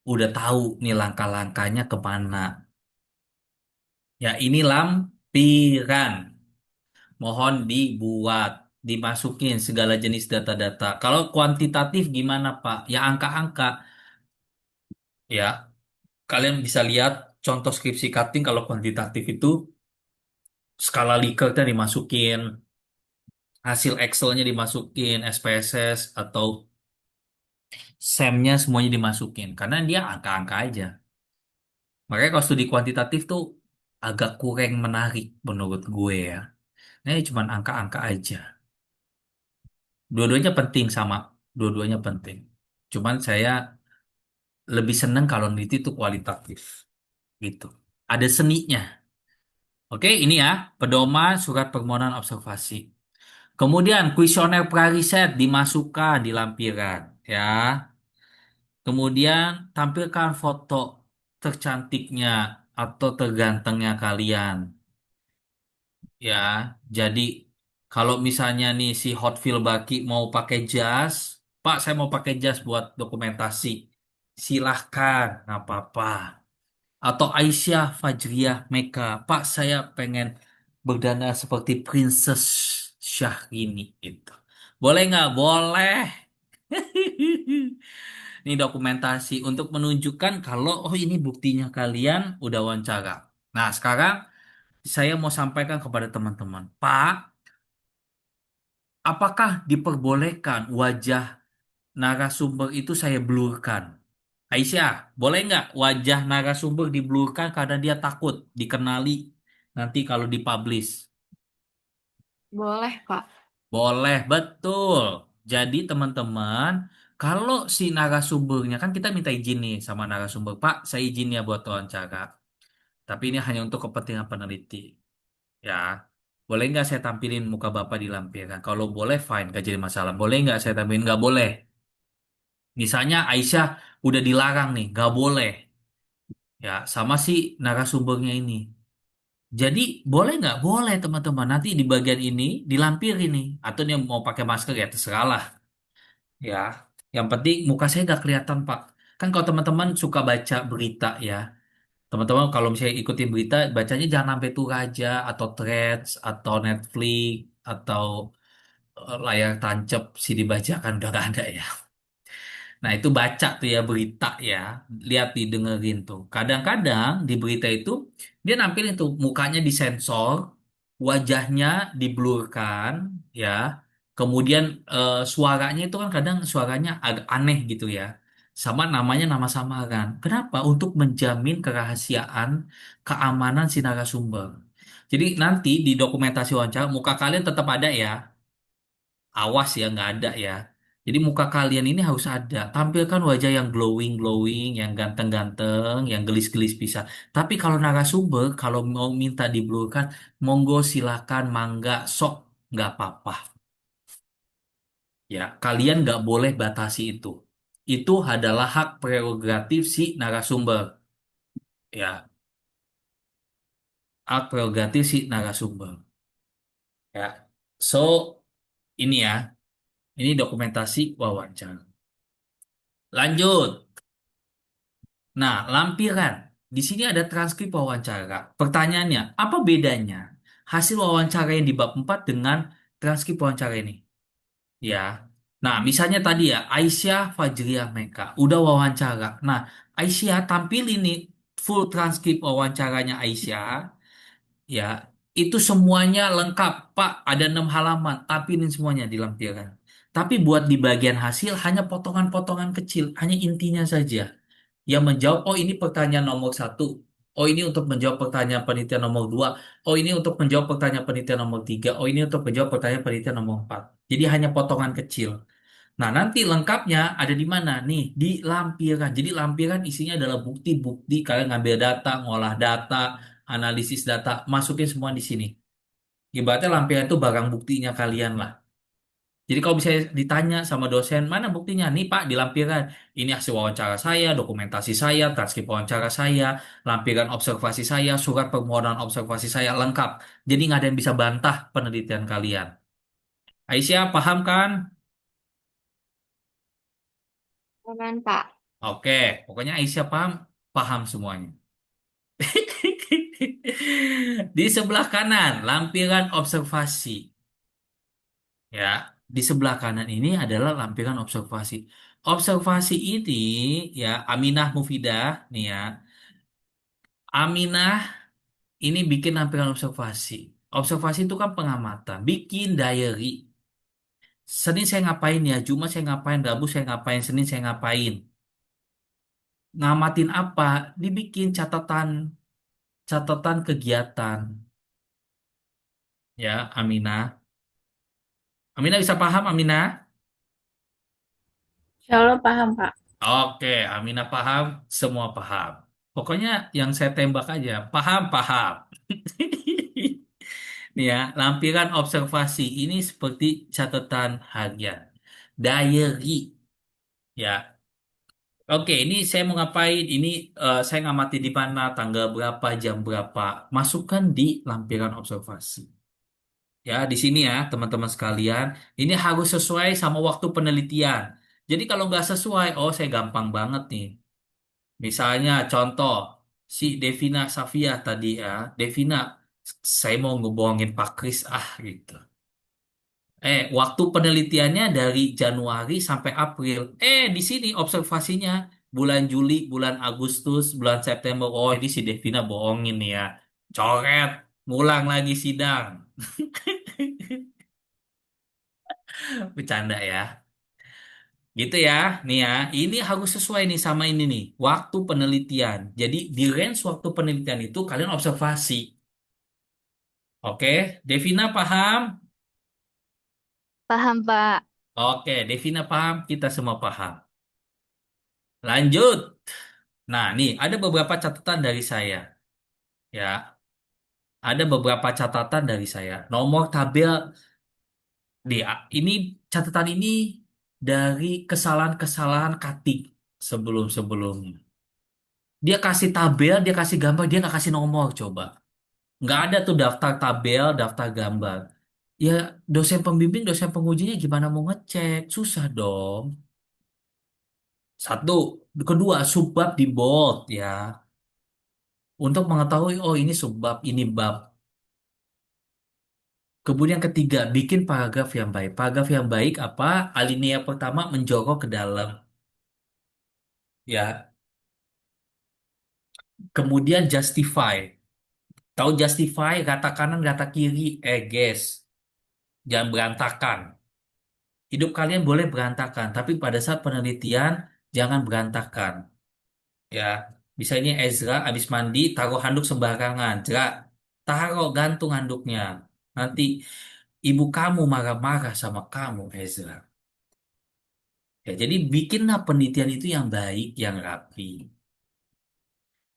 udah tahu nih langkah-langkahnya kemana. Ya, ini lampiran. Mohon dibuat, dimasukin segala jenis data-data. Kalau kuantitatif gimana, Pak? Ya angka-angka. Ya, kalian bisa lihat contoh skripsi cutting kalau kuantitatif itu skala Likert dimasukin, hasil Excelnya dimasukin, SPSS atau SEM-nya semuanya dimasukin karena dia angka-angka aja. Makanya kalau studi kuantitatif tuh agak kurang menarik menurut gue ya. Nah, ini cuma angka-angka aja. Dua-duanya penting sama, dua-duanya penting. Cuman saya lebih seneng kalau neliti itu kualitatif gitu. Ada seninya. Oke, ini ya pedoman surat permohonan observasi. Kemudian kuesioner prariset dimasukkan di lampiran ya. Kemudian tampilkan foto tercantiknya atau tergantengnya kalian. Ya, jadi kalau misalnya nih si Hotfield Baki mau pakai jas, Pak saya mau pakai jas buat dokumentasi. Silahkan, nggak apa-apa. Atau Aisyah Fajriah Meka, Pak saya pengen berdana seperti Princess Syahrini itu. Boleh nggak? Boleh. Ini dokumentasi untuk menunjukkan kalau oh ini buktinya kalian udah wawancara. Nah, sekarang saya mau sampaikan kepada teman-teman, Pak, apakah diperbolehkan wajah narasumber itu saya blurkan? Aisyah, boleh nggak wajah narasumber diblurkan karena dia takut dikenali nanti kalau dipublish? Boleh, Pak. Boleh, betul. Jadi teman-teman, kalau si narasumbernya kan kita minta izin nih sama narasumber, Pak, saya izin ya buat wawancara. Tapi ini hanya untuk kepentingan peneliti. Ya, boleh nggak saya tampilin muka Bapak di lampiran? Kalau boleh, fine, nggak jadi masalah. Boleh nggak saya tampilin? Nggak boleh. Misalnya Aisyah udah dilarang nih, nggak boleh. Ya, sama si narasumbernya ini. Jadi boleh nggak? Boleh teman-teman. Nanti di bagian ini dilampirin nih. Atau dia mau pakai masker ya terserah lah. Ya, yang penting muka saya nggak kelihatan Pak. Kan kalau teman-teman suka baca berita ya, teman-teman kalau misalnya ikutin berita, bacanya jangan sampai tuh Raja atau Threads atau Netflix atau layar tancap sih dibacakan udah nggak ada ya. Nah, itu baca tuh ya berita ya. Lihat didengerin tuh. Kadang-kadang di berita itu dia nampilin tuh mukanya disensor, wajahnya diblurkan ya. Kemudian suaranya itu kan kadang suaranya agak aneh gitu ya. Sama namanya nama samaran. Kenapa? Untuk menjamin kerahasiaan, keamanan si narasumber. Jadi nanti di dokumentasi wawancara muka kalian tetap ada ya. Awas ya nggak ada ya. Jadi muka kalian ini harus ada. Tampilkan wajah yang glowing glowing, yang ganteng-ganteng, yang gelis-gelis bisa. Tapi kalau narasumber, kalau mau minta diblurkan, monggo silakan, mangga, sok nggak apa-apa. Ya, kalian nggak boleh batasi itu. Itu adalah hak prerogatif si narasumber. Ya, hak prerogatif si narasumber. Ya, so ini ya, ini dokumentasi wawancara. Lanjut. Nah, lampiran. Di sini ada transkrip wawancara. Pertanyaannya, apa bedanya hasil wawancara yang di bab 4 dengan transkrip wawancara ini? Ya. Nah, misalnya tadi ya, Aisyah Fajriah Meka udah wawancara. Nah, Aisyah tampil ini full transkrip wawancaranya Aisyah. Ya, itu semuanya lengkap, Pak. Ada 6 halaman. Tampilin semuanya di lampiran. Tapi buat di bagian hasil hanya potongan-potongan kecil, hanya intinya saja yang menjawab, oh ini pertanyaan nomor 1. Oh ini untuk menjawab pertanyaan penelitian nomor 2. Oh ini untuk menjawab pertanyaan penelitian nomor 3. Oh ini untuk menjawab pertanyaan penelitian nomor 4. Jadi hanya potongan kecil. Nah nanti lengkapnya ada di mana? Nih, di lampiran. Jadi lampiran isinya adalah bukti-bukti kalian ngambil data, ngolah data, analisis data, masukin semua di sini. Ibaratnya lampiran itu barang buktinya kalian lah. Jadi kalau bisa ditanya sama dosen, mana buktinya? Nih Pak, di lampiran. Ini hasil wawancara saya, dokumentasi saya, transkrip wawancara saya, lampiran observasi saya, surat permohonan observasi saya, lengkap. Jadi nggak ada yang bisa bantah penelitian kalian. Aisyah, paham kan? Aman, Pak. Oke, pokoknya Aisyah paham, paham semuanya. Di sebelah kanan, lampiran observasi. Ya, di sebelah kanan ini adalah lampiran observasi. Observasi ini ya Aminah Mufidah nih ya. Aminah ini bikin lampiran observasi. Observasi itu kan pengamatan, bikin diary. Senin saya ngapain ya? Jumat saya ngapain? Rabu saya ngapain? Senin saya ngapain? Ngamatin apa? Dibikin catatan catatan kegiatan ya Aminah. Aminah bisa paham Aminah? Insya Allah paham, Pak. Oke, Aminah paham, semua paham. Pokoknya yang saya tembak aja, paham, paham. Nih ya, lampiran observasi ini seperti catatan harian. Diary, ya. Oke, ini saya mau ngapain? Ini saya ngamati di mana, tanggal berapa, jam berapa. Masukkan di lampiran observasi. Ya, di sini ya, teman-teman sekalian. Ini harus sesuai sama waktu penelitian. Jadi kalau nggak sesuai, oh saya gampang banget nih. Misalnya contoh si Devina Safia tadi ya, Devina Saya mau ngebohongin Pak Kris gitu. Waktu penelitiannya dari Januari sampai April. Di sini observasinya bulan Juli, bulan Agustus, bulan September. Oh, ini si Devina bohongin nih ya. Coret, ngulang lagi sidang. Bercanda ya. Gitu ya. Nih ya, ini harus sesuai nih sama ini nih. Waktu penelitian. Jadi di range waktu penelitian itu kalian observasi. Oke, Devina paham? Paham, Pak. Oke, Devina paham, kita semua paham. Lanjut. Nah, nih ada beberapa catatan dari saya. Ya, ada beberapa catatan dari saya. Nomor tabel ini catatan ini dari kesalahan-kesalahan ketik sebelum-sebelumnya. Dia kasih tabel, dia kasih gambar, dia nggak kasih nomor, coba. Nggak ada tuh daftar tabel, daftar gambar. Ya, dosen pembimbing, dosen pengujinya gimana mau ngecek? Susah dong. Satu. Kedua, subbab di bold ya. Untuk mengetahui, oh ini subbab, ini bab. Kemudian ketiga, bikin paragraf yang baik. Paragraf yang baik apa? Alinea pertama menjorok ke dalam. Ya, kemudian justify. Tahu justify, kata kanan, kata kiri. Guys, jangan berantakan. Hidup kalian boleh berantakan, tapi pada saat penelitian, jangan berantakan. Ya, misalnya Ezra habis mandi, taruh handuk sembarangan. Jerak, taruh gantung handuknya. Nanti ibu kamu marah-marah sama kamu, Ezra. Ya, jadi bikinlah penelitian itu yang baik, yang rapi.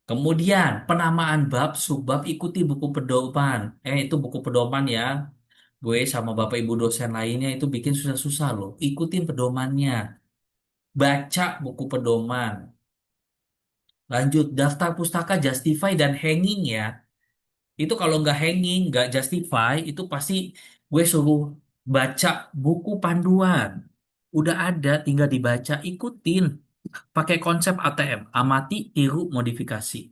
Kemudian penamaan bab, subbab ikuti buku pedoman. Itu buku pedoman ya. Gue sama bapak ibu dosen lainnya itu bikin susah-susah loh. Ikutin pedomannya. Baca buku pedoman. Lanjut, daftar pustaka justify dan hanging ya. Itu kalau nggak hanging, nggak justify, itu pasti gue suruh baca buku panduan. Udah ada, tinggal dibaca, ikutin. Pakai konsep ATM, amati, tiru, modifikasi.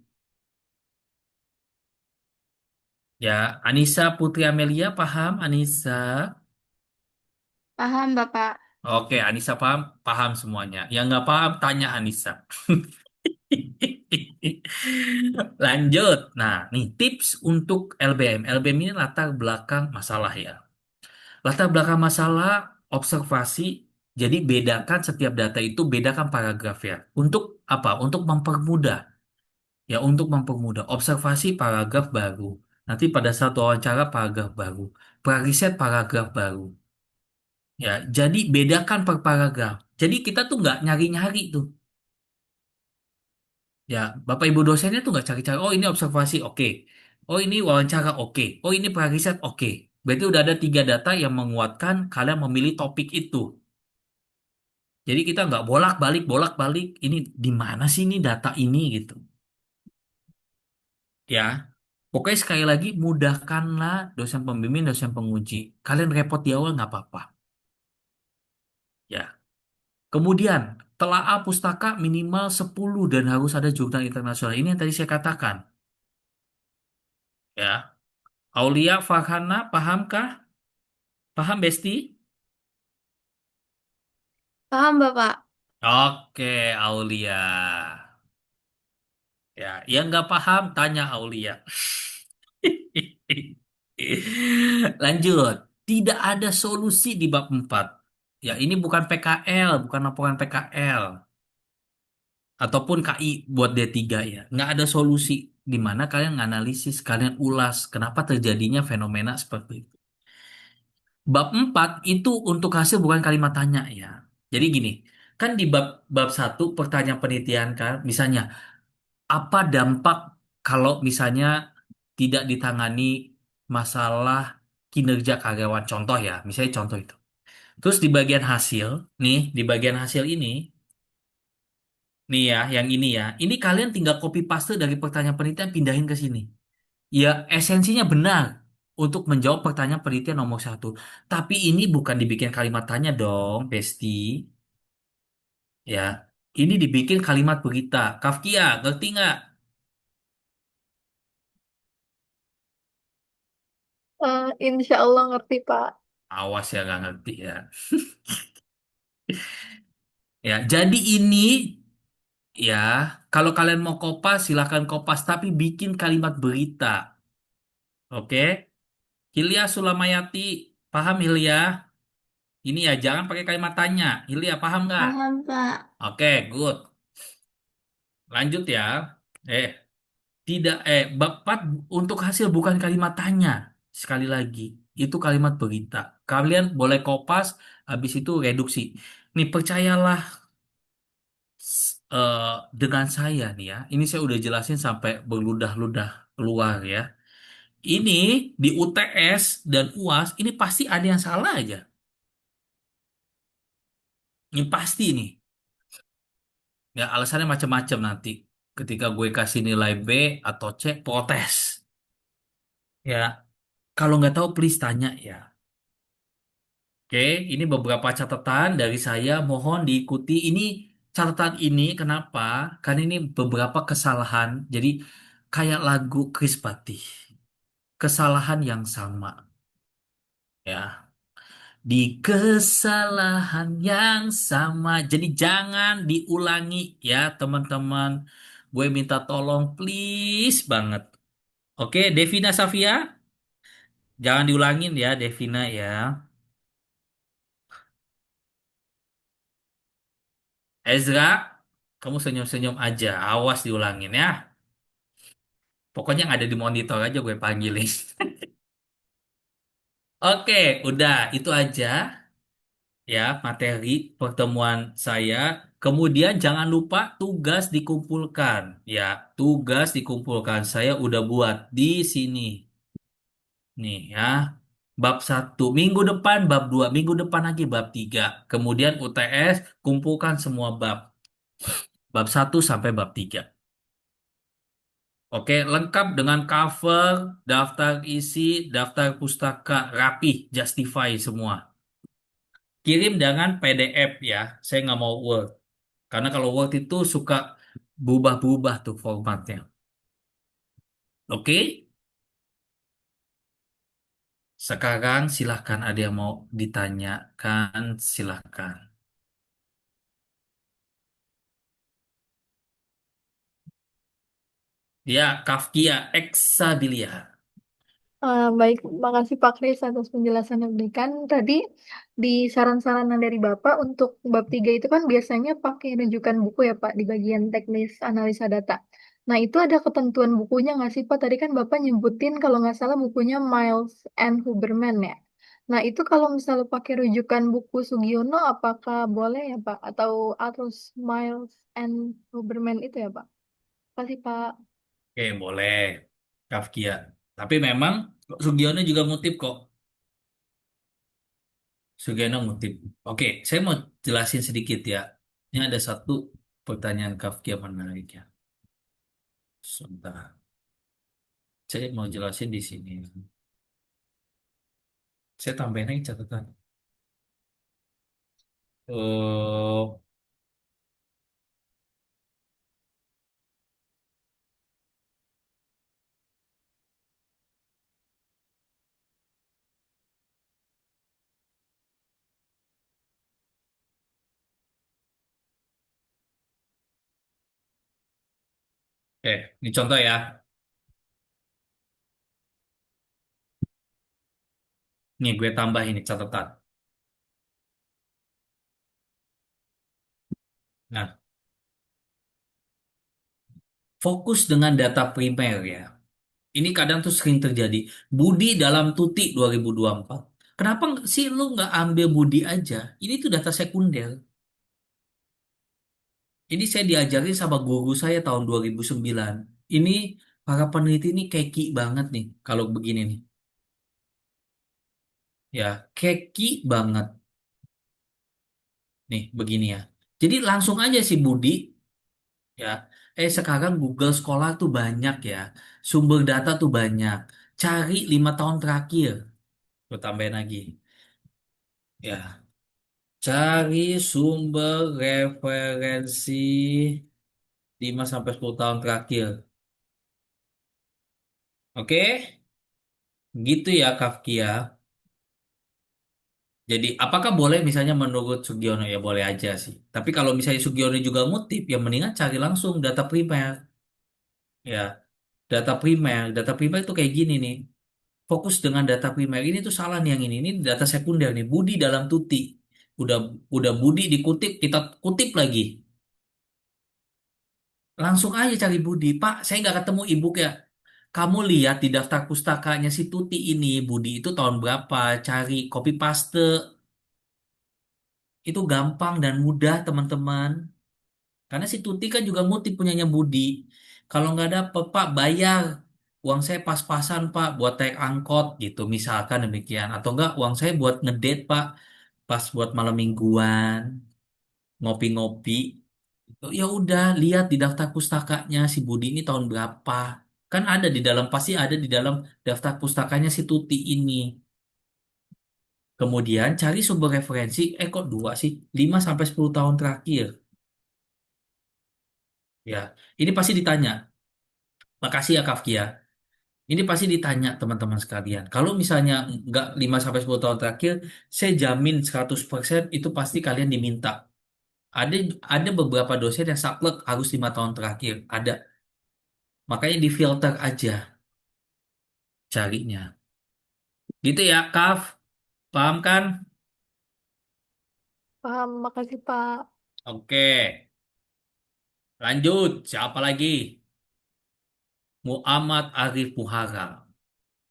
Ya, Anissa Putri Amelia paham, Anissa? Paham, Bapak. Oke, Anissa paham, paham semuanya. Yang nggak paham, tanya Anissa. Lanjut. Nah, nih tips untuk LBM. LBM ini latar belakang masalah ya. Latar belakang masalah, observasi. Jadi bedakan setiap data itu, bedakan paragraf ya. Untuk apa? Untuk mempermudah. Ya, untuk mempermudah. Observasi paragraf baru. Nanti pada saat wawancara paragraf baru. Prariset paragraf baru. Ya, jadi bedakan per paragraf. Jadi kita tuh nggak nyari-nyari tuh. Ya, Bapak Ibu dosennya tuh nggak cari-cari. Oh ini observasi, oke. Oh ini wawancara, oke. Oh ini prariset, oke. Berarti udah ada tiga data yang menguatkan kalian memilih topik itu. Jadi kita nggak bolak-balik. Ini di mana sih ini data ini gitu. Ya, pokoknya sekali lagi mudahkanlah dosen pembimbing, dosen penguji. Kalian repot di awal nggak apa-apa. Ya. Kemudian, telaah pustaka minimal 10 dan harus ada jurnal internasional. Ini yang tadi saya katakan. Ya. Aulia Farhana, pahamkah? Paham, Besti? Paham, Bapak. Oke, Aulia. Ya, yang nggak paham, tanya Aulia. Lanjut. Tidak ada solusi di bab 4. Ya, ini bukan PKL, bukan laporan PKL. Ataupun KI buat D3 ya. Nggak ada solusi. Di mana kalian analisis, kalian ulas kenapa terjadinya fenomena seperti itu. Bab 4 itu untuk hasil bukan kalimat tanya ya. Jadi gini, kan di bab bab 1 pertanyaan penelitian kan, misalnya apa dampak kalau misalnya tidak ditangani masalah kinerja karyawan, contoh ya, misalnya contoh itu. Terus di bagian hasil, nih di bagian hasil ini, nih ya, yang ini ya, ini kalian tinggal copy paste dari pertanyaan penelitian pindahin ke sini. Ya, esensinya benar untuk menjawab pertanyaan penelitian nomor satu. Tapi ini bukan dibikin kalimat tanya dong, Besti. Ya, ini dibikin kalimat berita. Kafkia, ngerti nggak? Insya Allah ngerti, Pak. Awas ya nggak ngerti ya. Ya, jadi ini ya, kalau kalian mau kopas silahkan kopas, tapi bikin kalimat berita. Oke? Hilya Sulamayati, paham Hilya? Ini ya, jangan pakai kalimat tanya. Hilya, paham nggak? Paham, Pak. Oke, good. Lanjut ya. Eh, tidak, Bapak untuk hasil bukan kalimat tanya. Sekali lagi, itu kalimat berita. Kalian boleh kopas, habis itu reduksi. Nih, percayalah dengan saya nih ya. Ini saya udah jelasin sampai berludah-ludah keluar ya. Ini di UTS dan UAS, ini pasti ada yang salah aja. Ini pasti nih. Ya, alasannya macam-macam nanti. Ketika gue kasih nilai B atau C, protes. Ya, kalau nggak tahu please tanya ya. Oke, ini beberapa catatan dari saya. Mohon diikuti. Ini catatan ini kenapa? Karena ini beberapa kesalahan. Jadi kayak lagu Chris Patih. Kesalahan yang sama. Ya, di kesalahan yang sama. Jadi jangan diulangi ya teman-teman. Gue minta tolong please banget. Oke, Devina Safia, jangan diulangin ya Devina ya. Ezra, kamu senyum-senyum aja. Awas diulangin ya. Pokoknya yang ada di monitor aja gue panggilin. Oke, udah itu aja ya materi pertemuan saya. Kemudian jangan lupa tugas dikumpulkan. Ya, tugas dikumpulkan. Saya udah buat di sini. Nih ya. Bab satu minggu depan, bab 2 minggu depan lagi bab 3. Kemudian UTS kumpulkan semua bab. Bab satu sampai bab 3. Oke, lengkap dengan cover, daftar isi, daftar pustaka, rapih, justify semua. Kirim dengan PDF ya. Saya nggak mau Word. Karena kalau Word itu suka berubah-berubah tuh formatnya. Oke, sekarang silahkan ada yang mau ditanyakan, silahkan. Ya, Kafkia Exabilia. Baik, makasih Pak Kris atas penjelasan yang diberikan. Tadi di saran-saran yang dari Bapak untuk bab 3 itu kan biasanya pakai rujukan buku ya Pak di bagian teknis analisa data. Nah itu ada ketentuan bukunya nggak sih Pak? Tadi kan Bapak nyebutin kalau nggak salah bukunya Miles and Huberman ya. Nah itu kalau misalnya pakai rujukan buku Sugiono apakah boleh ya Pak? Atau Miles and Huberman itu ya Pak? Kasih Pak. Oke, boleh. Kafkia. Tapi memang Sugiono juga ngutip kok. Sugiono ngutip. Oke, saya mau jelasin sedikit ya. Ini ada satu pertanyaan Kafkia menarik ya. Sebentar. Saya mau jelasin di sini. Saya tambahin lagi catatan. Oh, ini contoh ya. Nih gue tambah ini catatan. Nah, fokus dengan data primer ya. Ini kadang tuh sering terjadi. Budi dalam Tuti 2024. Kenapa sih lu nggak ambil Budi aja? Ini tuh data sekunder. Ini saya diajarin sama guru saya tahun 2009. Ini para peneliti ini keki banget nih kalau begini nih. Ya, keki banget nih begini ya. Jadi langsung aja si Budi ya. Sekarang Google Scholar tuh banyak ya. Sumber data tuh banyak. Cari 5 tahun terakhir. Gue tambahin lagi. Ya, cari sumber referensi 5 sampai 10 tahun terakhir. Oke? Gitu ya, Kafkia. Jadi, apakah boleh misalnya menurut Sugiono ya boleh aja sih. Tapi kalau misalnya Sugiono juga ngutip, ya mendingan cari langsung data primer. Ya, data primer. Data primer itu kayak gini nih. Fokus dengan data primer ini tuh salah nih yang ini. Ini data sekunder nih. Budi dalam tuti. Udah udah Budi dikutip, kita kutip lagi. Langsung aja cari Budi. Pak, saya nggak ketemu ibu ya. Kamu lihat di daftar pustakanya si Tuti ini, Budi itu tahun berapa? Cari copy paste. Itu gampang dan mudah, teman-teman. Karena si Tuti kan juga ngutip punyanya Budi. Kalau nggak dapet, Pak, bayar. Uang saya pas-pasan, Pak, buat naik angkot gitu. Misalkan demikian. Atau enggak, uang saya buat ngedate, Pak. Pas buat malam mingguan, ngopi-ngopi. Ya udah, lihat di daftar pustakanya si Budi ini tahun berapa. Kan ada di dalam, pasti ada di dalam daftar pustakanya si Tuti ini. Kemudian cari sumber referensi, kok dua sih? 5 sampai 10 tahun terakhir. Ya, ini pasti ditanya. Makasih ya Kafkia. Ini pasti ditanya teman-teman sekalian. Kalau misalnya nggak 5 sampai 10 tahun terakhir, saya jamin 100% itu pasti kalian diminta. Ada ada beberapa dosen yang saklek harus 5 tahun terakhir. Ada. Makanya difilter aja carinya. Gitu ya, Kaf. Paham kan? Paham, makasih Pak. Oke. Lanjut. Siapa lagi? Muhammad Arif Muhara.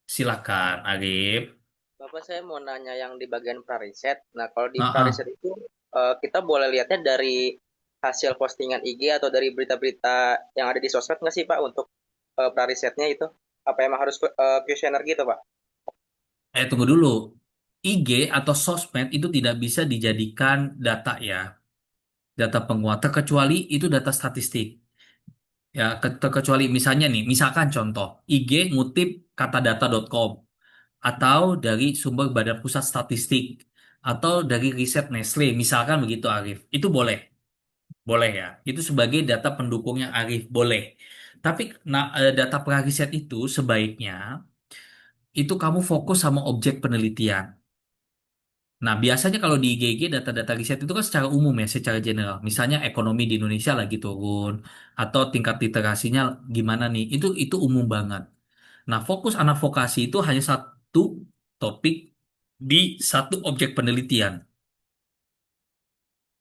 Silakan, Arif. Bapak saya mau nanya yang di bagian prariset. Nah, kalau di Ah, prariset ah. itu kita boleh lihatnya dari hasil postingan IG atau dari berita-berita yang ada di sosmed nggak sih Pak untuk prarisetnya itu? Apa emang harus kuesioner gitu Pak? Tunggu dulu. IG atau sosmed itu tidak bisa dijadikan data ya. Data penguat, terkecuali itu data statistik. Ya, terkecuali misalnya nih, misalkan contoh, IG ngutip katadata.com atau dari sumber Badan Pusat Statistik atau dari riset Nestle, misalkan begitu Arif. Itu boleh, boleh ya. Itu sebagai data pendukungnya Arif, boleh. Tapi data riset itu sebaiknya itu kamu fokus sama objek penelitian. Nah, biasanya kalau di IGG data-data riset itu kan secara umum ya, secara general. Misalnya ekonomi di Indonesia lagi turun atau tingkat literasinya gimana nih? Itu umum banget. Nah, fokus anak vokasi itu hanya satu topik di satu objek penelitian.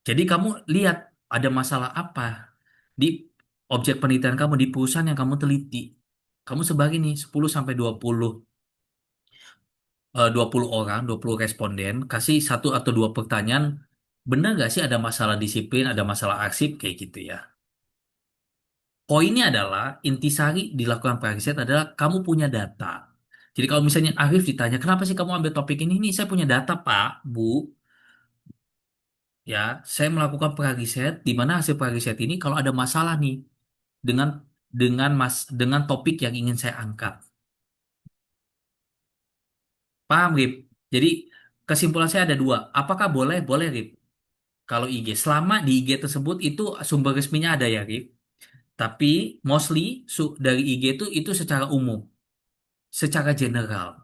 Jadi kamu lihat ada masalah apa di objek penelitian kamu di perusahaan yang kamu teliti. Kamu sebagai nih 10 sampai 20 orang, 20 responden, kasih satu atau dua pertanyaan, benar nggak sih ada masalah disiplin, ada masalah arsip, kayak gitu ya. Poinnya adalah, intisari dilakukan riset adalah kamu punya data. Jadi kalau misalnya Arif ditanya, kenapa sih kamu ambil topik ini? Ini saya punya data, Pak, Bu. Ya, saya melakukan riset, di mana hasil riset ini kalau ada masalah nih dengan dengan topik yang ingin saya angkat. Paham, Rip? Jadi kesimpulan saya ada dua. Apakah boleh? Boleh, Rip. Kalau IG, selama di IG tersebut itu sumber resminya ada ya, Rif. Tapi mostly dari IG itu secara umum, secara general.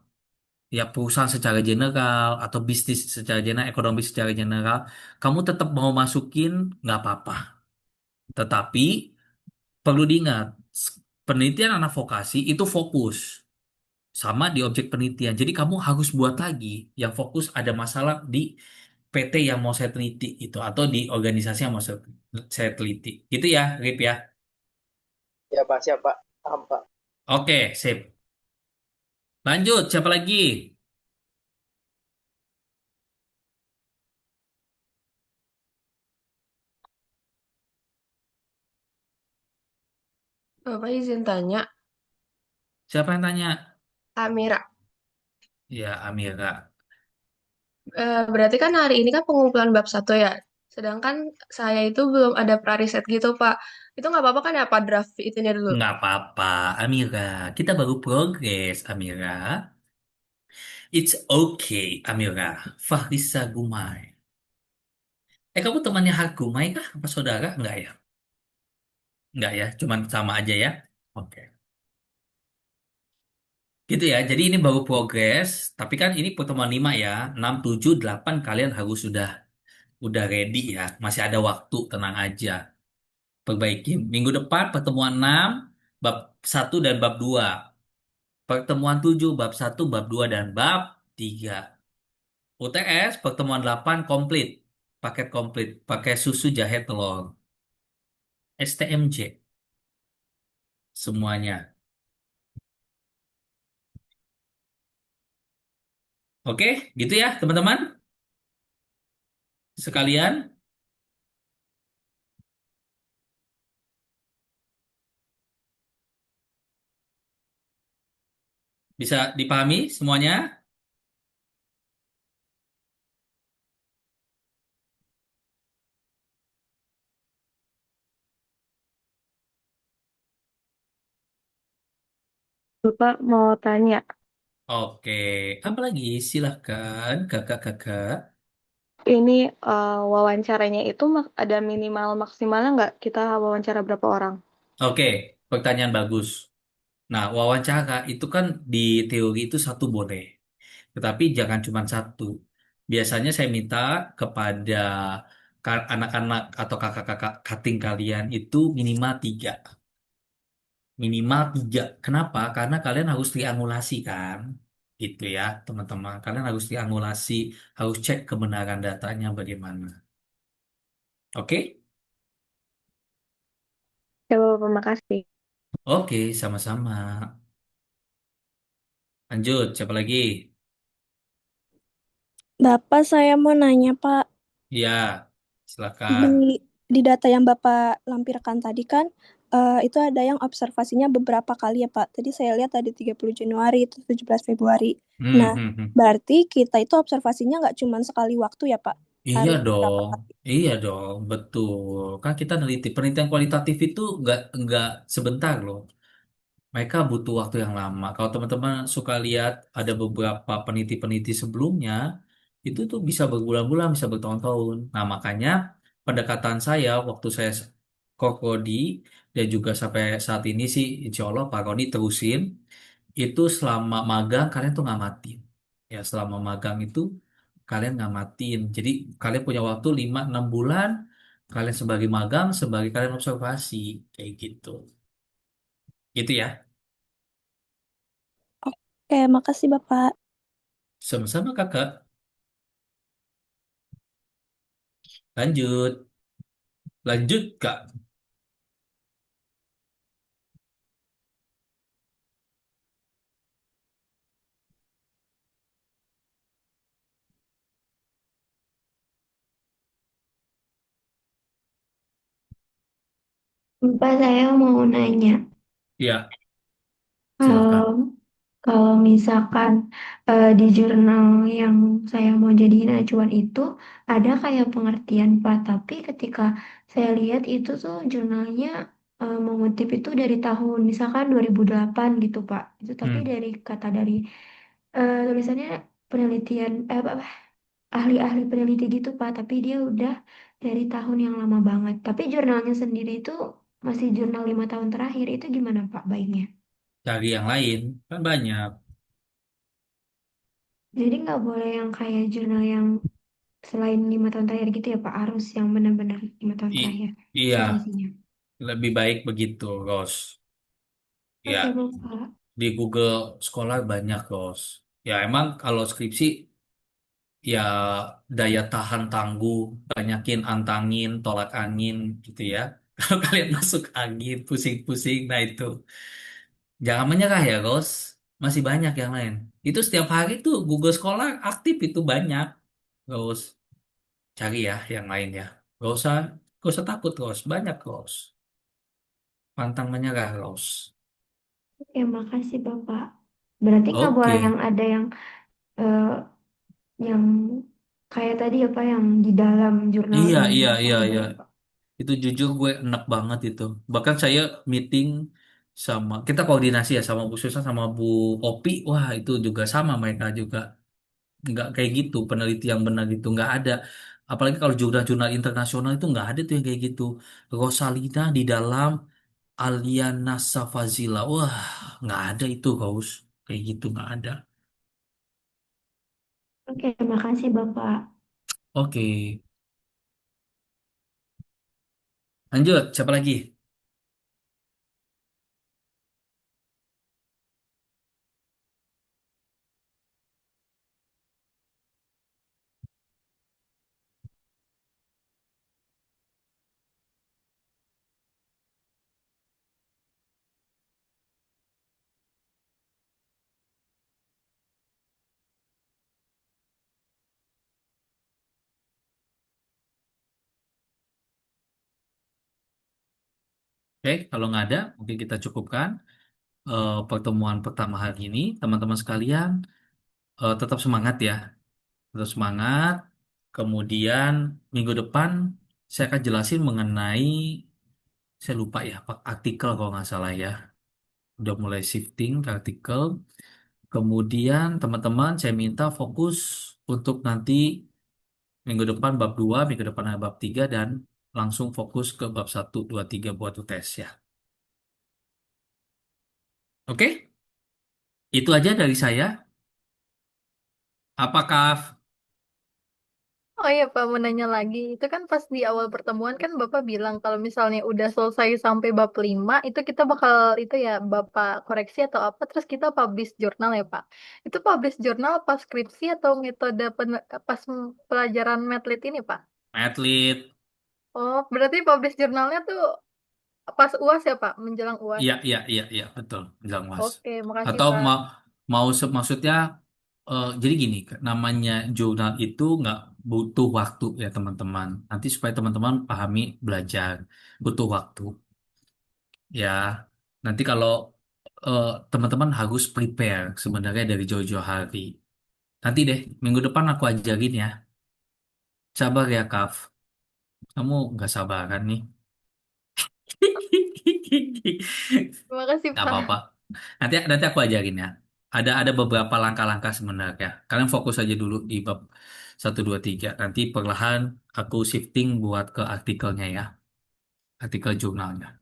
Ya perusahaan secara general atau bisnis secara general, ekonomi secara general, kamu tetap mau masukin nggak apa-apa. Tetapi perlu diingat, penelitian anak vokasi itu fokus sama di objek penelitian. Jadi kamu harus buat lagi yang fokus ada masalah di PT yang mau saya teliti itu atau di organisasi yang mau saya teliti. Gitu ya, Rip ya. Ya Pak, siapa? Paham Pak. Oke, sip. Lanjut, siapa lagi? Bapak izin tanya, Siapa yang tanya? Amira, Ya, Amira. berarti kan hari ini kan pengumpulan bab satu ya, sedangkan saya itu belum ada prariset gitu, Pak. Itu nggak apa-apa kan ya, Pak, draft itunya dulu? Nggak apa-apa, Amira. Kita baru progres, Amira. It's okay, Amira. Fahrisa Gumai. Kamu temannya Gumai kah? Apa saudara? Nggak ya? Nggak ya, cuman sama aja ya. Oke. Gitu ya. Jadi ini baru progres, tapi kan ini pertemuan 5 ya. 6, 7, 8 kalian harus udah ready ya. Masih ada waktu, tenang aja. Perbaikin. Minggu depan pertemuan 6 bab 1 dan bab 2. Pertemuan 7 bab 1 bab 2 dan bab 3. UTS pertemuan 8 komplit. Paket komplit. Pakai susu jahe telur. STMJ semuanya. Oke, gitu ya teman-teman. Sekalian bisa dipahami semuanya? Bapak mau tanya, Oke, apa lagi? Silahkan kakak-kakak. ini wawancaranya itu ada minimal maksimalnya nggak? Kita wawancara berapa orang? Oke, pertanyaan bagus. Nah, wawancara itu kan di teori itu satu boleh. Tetapi jangan cuma satu. Biasanya saya minta kepada anak-anak atau kakak-kakak cutting kalian itu minimal tiga. Minimal tiga. Kenapa? Karena kalian harus triangulasi kan. Gitu ya, teman-teman. Kalian harus triangulasi, harus cek kebenaran datanya bagaimana. Oke? Ya Bapak, makasih. Oke, sama-sama. Lanjut, siapa lagi? Bapak, saya mau nanya, Pak. Iya, Di silakan. di data yang Bapak lampirkan tadi kan, itu ada yang observasinya beberapa kali ya, Pak. Tadi saya lihat ada 30 Januari, itu 17 Februari. Hmm, Nah, hmm, hmm. berarti kita itu observasinya nggak cuma sekali waktu ya, Pak? Iya Harus berapa dong, kali? iya dong, betul. Kan kita neliti penelitian kualitatif itu nggak sebentar loh. Mereka butuh waktu yang lama. Kalau teman-teman suka lihat ada beberapa peneliti-peneliti sebelumnya, itu tuh bisa berbulan-bulan, bisa bertahun-tahun. Nah, makanya pendekatan saya waktu saya ke Prodi dan juga sampai saat ini sih, insya Allah Pak Roni terusin, itu selama magang kalian tuh ngamatin. Ya, selama magang itu kalian ngamatin. Jadi kalian punya waktu 5-6 bulan, kalian sebagai magang, sebagai kalian observasi, kayak gitu. Gitu ya. Oke, makasih Bapak. Sama-sama kakak. Lanjut. Lanjut kak. Bapak, saya mau nanya, Ya, kalau silakan. kalau misalkan di jurnal yang saya mau jadiin acuan itu ada kayak pengertian Pak, tapi ketika saya lihat itu tuh jurnalnya mengutip itu dari tahun misalkan 2008 gitu Pak. Itu tapi Hmm. dari kata dari tulisannya penelitian apa ahli-ahli peneliti gitu Pak, tapi dia udah dari tahun yang lama banget. Tapi jurnalnya sendiri itu masih jurnal 5 tahun terakhir. Itu gimana Pak baiknya? Cari yang lain. Kan banyak. Jadi nggak boleh yang kayak jurnal yang selain 5 tahun terakhir gitu ya Pak, harus yang benar-benar 5 tahun I- terakhir iya, citasinya. lebih baik begitu, Ros. Oke Ya, Bapak. di Google Scholar banyak, Ros. Ya, emang kalau skripsi, ya daya tahan tangguh, banyakin antangin, tolak angin, gitu ya. Kalau kalian masuk angin, pusing-pusing, nah itu. Jangan menyerah ya, Ros. Masih banyak yang lain. Itu setiap hari tuh Google Scholar aktif itu banyak, Ros. Cari ya yang lain ya. Gak usah takut, Ros. Banyak, Ros. Pantang menyerah, Ros. Oke, makasih Bapak. Berarti nggak boleh yang Oke. ada eh, yang kayak tadi apa yang di dalam jurnal Iya, ini iya, gitu Pak, iya, nggak iya. boleh Pak. Itu jujur gue enak banget itu. Bahkan saya meeting sama, kita koordinasi ya sama Bu Susan sama Bu Opi. Wah, itu juga sama mereka juga. Nggak kayak gitu, peneliti yang benar gitu. Nggak ada. Apalagi kalau jurnal-jurnal internasional itu nggak ada tuh yang kayak gitu. Rosalina di dalam Aliana Safazila. Wah, nggak ada itu, Gaus. Kayak gitu nggak ada. Oke, makasih Bapak. Oke, lanjut. Siapa lagi? Oke, kalau nggak ada, mungkin kita cukupkan pertemuan pertama hari ini. Teman-teman sekalian, tetap semangat ya. Tetap semangat. Kemudian minggu depan saya akan jelasin mengenai, saya lupa ya, artikel kalau nggak salah ya. Udah mulai shifting ke artikel. Kemudian teman-teman saya minta fokus untuk nanti minggu depan bab 2, minggu depan ada bab 3 dan langsung fokus ke bab 1, 2, 3 buat UTS ya. Oke, itu aja dari saya. Apakah Oh iya Pak, mau nanya lagi. Itu kan pas di awal pertemuan kan Bapak bilang kalau misalnya udah selesai sampai bab 5, itu kita bakal itu ya Bapak koreksi atau apa, terus kita publish jurnal ya Pak. Itu publish jurnal pas skripsi atau metode pas pelajaran medlit ini Pak? atlet? Oh, berarti publish jurnalnya tuh pas UAS ya Pak, menjelang UAS. Iya, iya, iya, iya, betul, bilang Mas. Oke, makasih Atau Pak. maksudnya, jadi gini, namanya jurnal itu nggak butuh waktu ya teman-teman. Nanti supaya teman-teman pahami belajar butuh waktu ya. Nanti kalau teman-teman harus prepare sebenarnya dari jauh-jauh hari. Nanti deh minggu depan aku ajarin ya. Sabar ya, Kaf. Kamu nggak sabaran nih. Terima kasih Nggak Pak. apa-apa. Nanti aku ajarin ya. Ada beberapa langkah-langkah sebenarnya. Kalian fokus aja dulu di bab 1, 2, 3. Nanti perlahan aku shifting buat ke artikelnya ya. Artikel jurnalnya.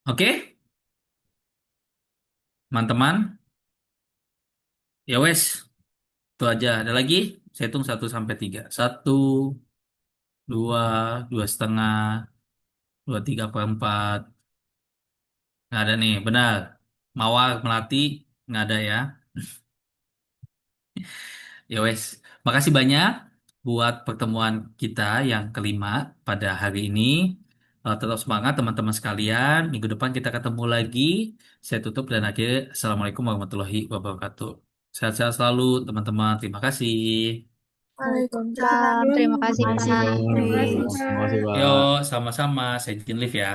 Oke, teman-teman. Ya wes, itu aja. Ada lagi? Saya hitung 1 sampai 3. 1, 2, 2,5, 2,3/4. Nggak ada nih, benar. Mawar, Melati, nggak ada ya. Ya wes, makasih banyak buat pertemuan kita yang kelima pada hari ini. Tetap semangat teman-teman sekalian. Minggu depan kita ketemu lagi. Saya tutup dan akhir. Assalamualaikum warahmatullahi wabarakatuh. Sehat-sehat selalu teman-teman. Terima kasih. Waalaikumsalam. Waalaikumsalam. Terima Terima kasih kasih Pak. Assalamualaikum. Pak Terima Kris. kasih, Yo, Pak. sama-sama. Saya izin live ya.